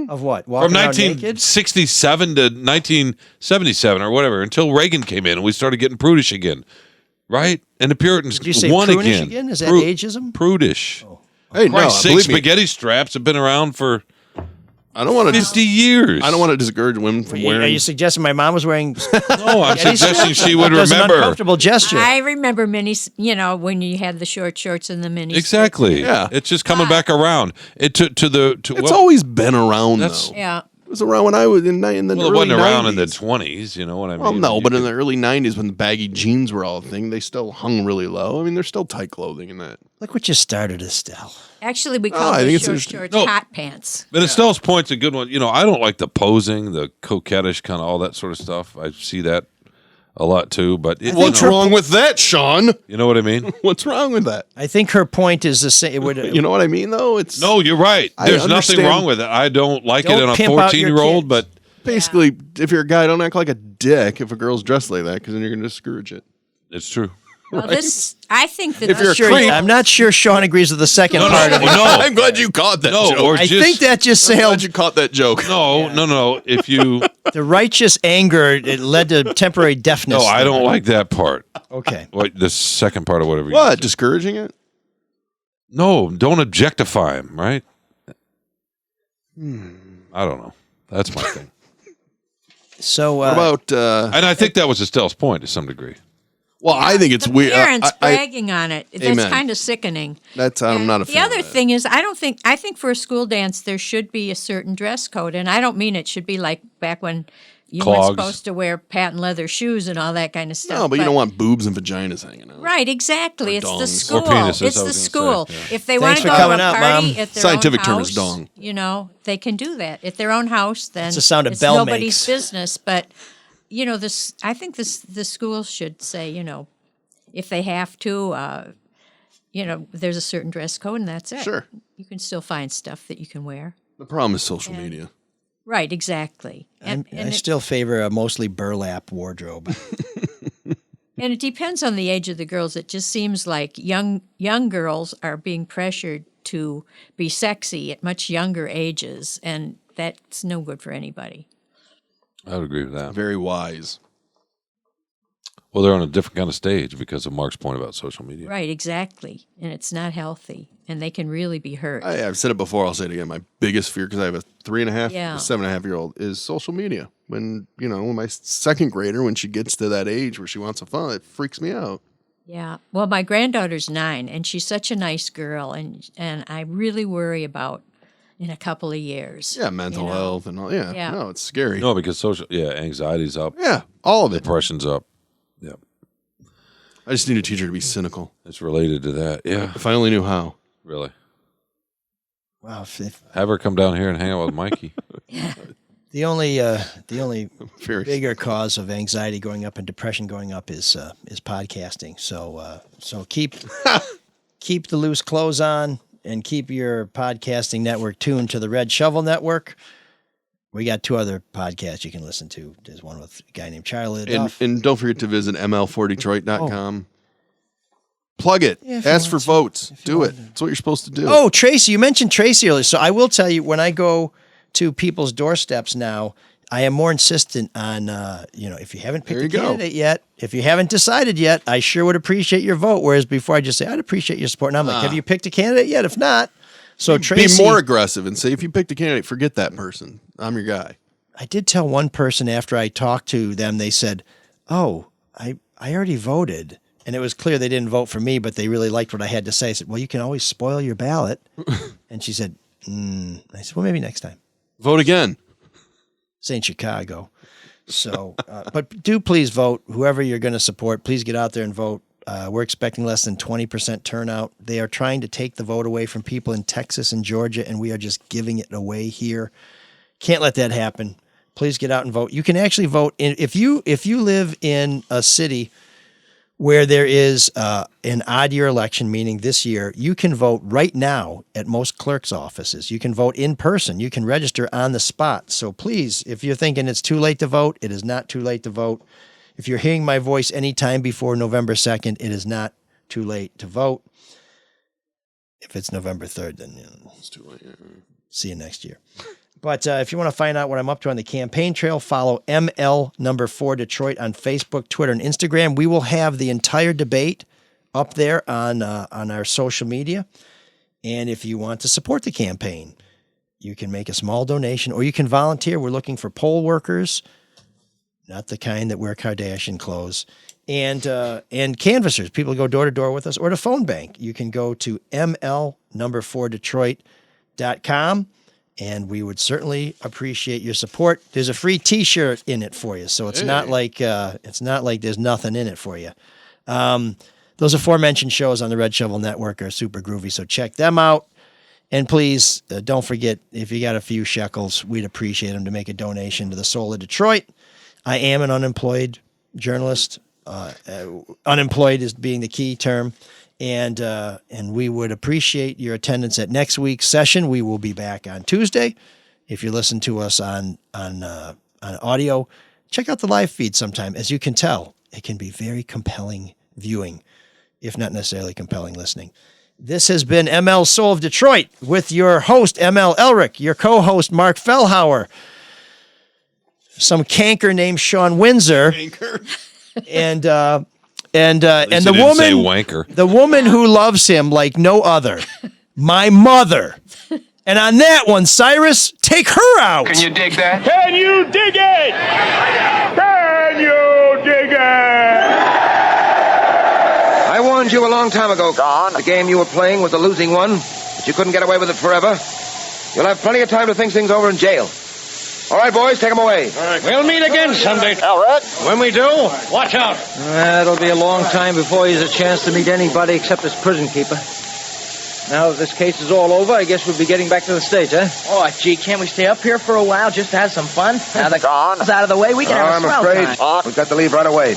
C: Of what?
G: From
C: Walking around naked?
G: 1967 to 1977 or whatever, until Reagan came in and we started getting prudish again. Right? And the Puritans
C: Did you say
G: won
C: prunish
G: again.
C: Is that ageism?
G: Prudish.
F: Hey, no,
G: Christ's sake,
F: believe me.
G: spaghetti straps have been around for
F: I don't want to
G: 50 years.
F: I don't want to discourage women from
C: Are
F: wearing...
C: you suggesting my mom was wearing...
G: No, I'm suggesting she would
C: That was an
G: remember.
C: uncomfortable gesture.
E: I remember when you had the short shorts and the mini.
G: Exactly.
F: Yeah.
G: It's just coming back around. It to
F: It's always been around, though.
E: Yeah.
F: It was around when I was in the
G: Well,
F: early
G: it wasn't
F: 90s.
G: around in the 20s, you know what I mean?
F: Well, no, but in the early 90s when the baggy jeans were all a thing, they still hung really low. I mean, there's still tight clothing in that.
C: Look what you started, Estelle.
E: Actually, we
F: Oh,
E: call
F: I
E: the
F: think it's
E: short
F: interesting.
E: shorts
G: No.
E: hot pants.
G: But Estelle's point's a good one. You know, I don't like the posing, the coquettish kind of all that sort of stuff. I see that a lot too. But
F: What's wrong with that, Sean?
G: You know what I mean?
F: What's wrong with that?
C: I think her point is the same.
F: You know what I mean, though? It's
G: No, you're right.
F: I
G: There's nothing
F: understand.
G: wrong with it. I don't like
C: Don't
G: it in a
C: pimp out your
G: 14-year-old,
C: kids.
G: but
F: basically, if you're a guy, don't act like a dick if a girl's dressed like that, because then you're going to discourage it.
G: it's true.
E: Well, I think that
F: If you're a
C: Sure,
F: creep-
C: I'm not sure Sean agrees with the second
G: No,
C: part
G: no,
C: of it.
G: no.
F: I'm glad you caught that
G: No,
F: joke.
G: or
C: I
G: just,
C: think that just
F: I'm glad
C: sailed
F: you caught that joke.
G: No. If you
C: the righteous anger. It led to temporary deafness.
G: no, I don't like that part.
C: Okay.
G: What the second part of whatever. You
F: What?
G: said.
F: Discouraging it?
G: No, don't objectify him. Right? I don't know. That's my thing.
C: So
F: What about...
G: And I think that was Estelle's point to some degree.
F: well, I think it's
E: the
F: weird.
E: parents bragging on it. That's
F: Amen.
E: kind of sickening.
F: I'm not a
E: The
F: fan
E: other
F: of that.
E: thing is, I think for a school dance there should be a certain dress code, and I don't mean it should be like back when you weren't
G: Clogs.
E: supposed to wear patent leather shoes and all that kind of stuff.
F: No, but you don't want boobs and vaginas hanging out.
E: Right, exactly.
F: Or
E: it's the
F: dongs.
E: school.
G: Or penises,
E: it's
G: I
E: the
G: was
E: school.
G: gonna say, yeah.
E: If they want
C: Thanks
E: to
C: for
E: go to a
C: coming out,
E: party
C: Mom.
E: at their
F: Scientific
E: own
F: term
E: house,
F: is dong.
E: you know, they can do that at their own house. Then
C: It's the sound a
E: it's
C: bell
E: nobody's
C: makes.
E: business. But you know, I think the schools should say, you know, if they have to, you know, there's a certain dress code, and that's it.
F: Sure.
E: You can still find stuff that you can wear.
F: The problem is social media.
E: Right, exactly.
C: I still favor a mostly burlap wardrobe.
E: And it depends on the age of the girls. It just seems like young girls are being pressured to be sexy at much younger ages, and that's no good for anybody.
G: I would agree with that.
F: Very wise.
G: Well, they're on a different kind of stage because of Mark's point about social media.
E: Right, exactly. And it's not healthy, and they can really be hurt.
F: I've said it before. I'll say it again. My biggest fear, because I have a 3.5,
E: Yeah.
F: a 7.5-year-old, is social media. When my second grader, when she gets to that age where she wants to fun, it freaks me out.
E: Yeah. Well, my granddaughter's 9, and she's such a nice girl, and I really worry about in a couple of years.
F: Yeah, mental health and all. Yeah,
E: Yeah.
F: no, it's scary.
G: No, because anxiety's up.
F: Yeah, all of it.
G: Depression's up. Yeah.
F: I just need a teacher to be cynical.
G: It's related to that. Yeah.
F: If I only knew how.
G: Really.
C: Wow.
G: Have her come down here and hang out with Mikey.
C: The only
F: Furious.
C: bigger cause of anxiety going up and depression going up is podcasting. So keep the loose clothes on and keep your podcasting network tuned to the Red Shovel Network. We got 2 other podcasts you can listen to. There's one with a guy named Charlie Duff.
F: And don't forget to visit ml4detroit.com. Plug it.
C: Yeah, if you
F: Ask for
C: want to.
F: votes. Do it. That's what you're supposed to do.
C: Oh, Tracy, you mentioned Tracy earlier. So I will tell you, when I go to people's doorsteps now, I am more insistent on, if you haven't picked
F: There
C: a
F: you go.
C: candidate yet, if you haven't decided yet, I sure would appreciate your vote. Whereas before I just say, I'd appreciate your support. And I'm like, have you picked a candidate yet? If not, so Tracy.
F: Be more aggressive and say, if you picked a candidate, forget that person. I'm your guy.
C: I did tell one person after I talked to them, they said, oh, I already voted. And it was clear they didn't vote for me, but they really liked what I had to say. I said, well, you can always spoil your ballot. And she said, I said, well, maybe next time.
F: Vote again.
C: This ain't Chicago. So, but do please vote. Whoever you're going to support, please get out there and vote. We're expecting less than 20% turnout. They are trying to take the vote away from people in Texas and Georgia, and we are just giving it away here. Can't let that happen. Please get out and vote. You can actually vote if you live in a city where there is an odd year election, meaning this year, you can vote right now at most clerk's offices. You can vote in person. You can register on the spot. So please, if you're thinking it's too late to vote, it is not too late to vote. If you're hearing my voice anytime before November 2nd, it is not too late to vote. If it's November 3rd, then it's too late. See you next year. But if you want to find out what I'm up to on the campaign trail, follow ML4 Detroit on Facebook, Twitter, and Instagram. We will have the entire debate up there on our social media. And if you want to support the campaign, you can make a small donation or you can volunteer. We're looking for poll workers, not the kind that wear Kardashian clothes, and canvassers. People who go door to door with us, or to phone bank. You can go to ML4Detroit.com. And we would certainly appreciate your support. There's a free T-shirt in it for you, so it's not like there's nothing in it for you. Those aforementioned shows on the Red Shovel Network are super groovy, so check them out. And please don't forget, if you got a few shekels, we'd appreciate them to make a donation to the Soul of Detroit. I am an unemployed journalist. Unemployed is being the key term. And we would appreciate your attendance at next week's session. We will be back on Tuesday. If you listen to us on audio, check out the live feed sometime. As you can tell, it can be very compelling viewing, if not necessarily compelling listening. This has been ML Soul of Detroit with your host, ML Elric, your co-host, Mark Fellhauer, some canker named Sean Windsor, and the woman who loves him like no other, my mother. And on that one, Cyrus, take her out.
O: Can you dig that?
N: Can you dig it? Can you dig it?
B: I warned you a long time ago. The game you were playing was a losing one, but you couldn't get away with it forever. You'll have plenty of time to think things over in jail. All right, boys, take them away.
P: All right. We'll meet again someday.
B: All right.
P: When we do, watch out.
Q: It'll be a long time before he has a chance to meet anybody except his prison keeper. Now that this case is all over, I guess we'll be getting back to the stage, huh?
R: Oh, gee, can't we stay up here for a while just to have some fun? Now the car's out of the way, we can have a swell time.
B: I'm afraid we've got to leave right away.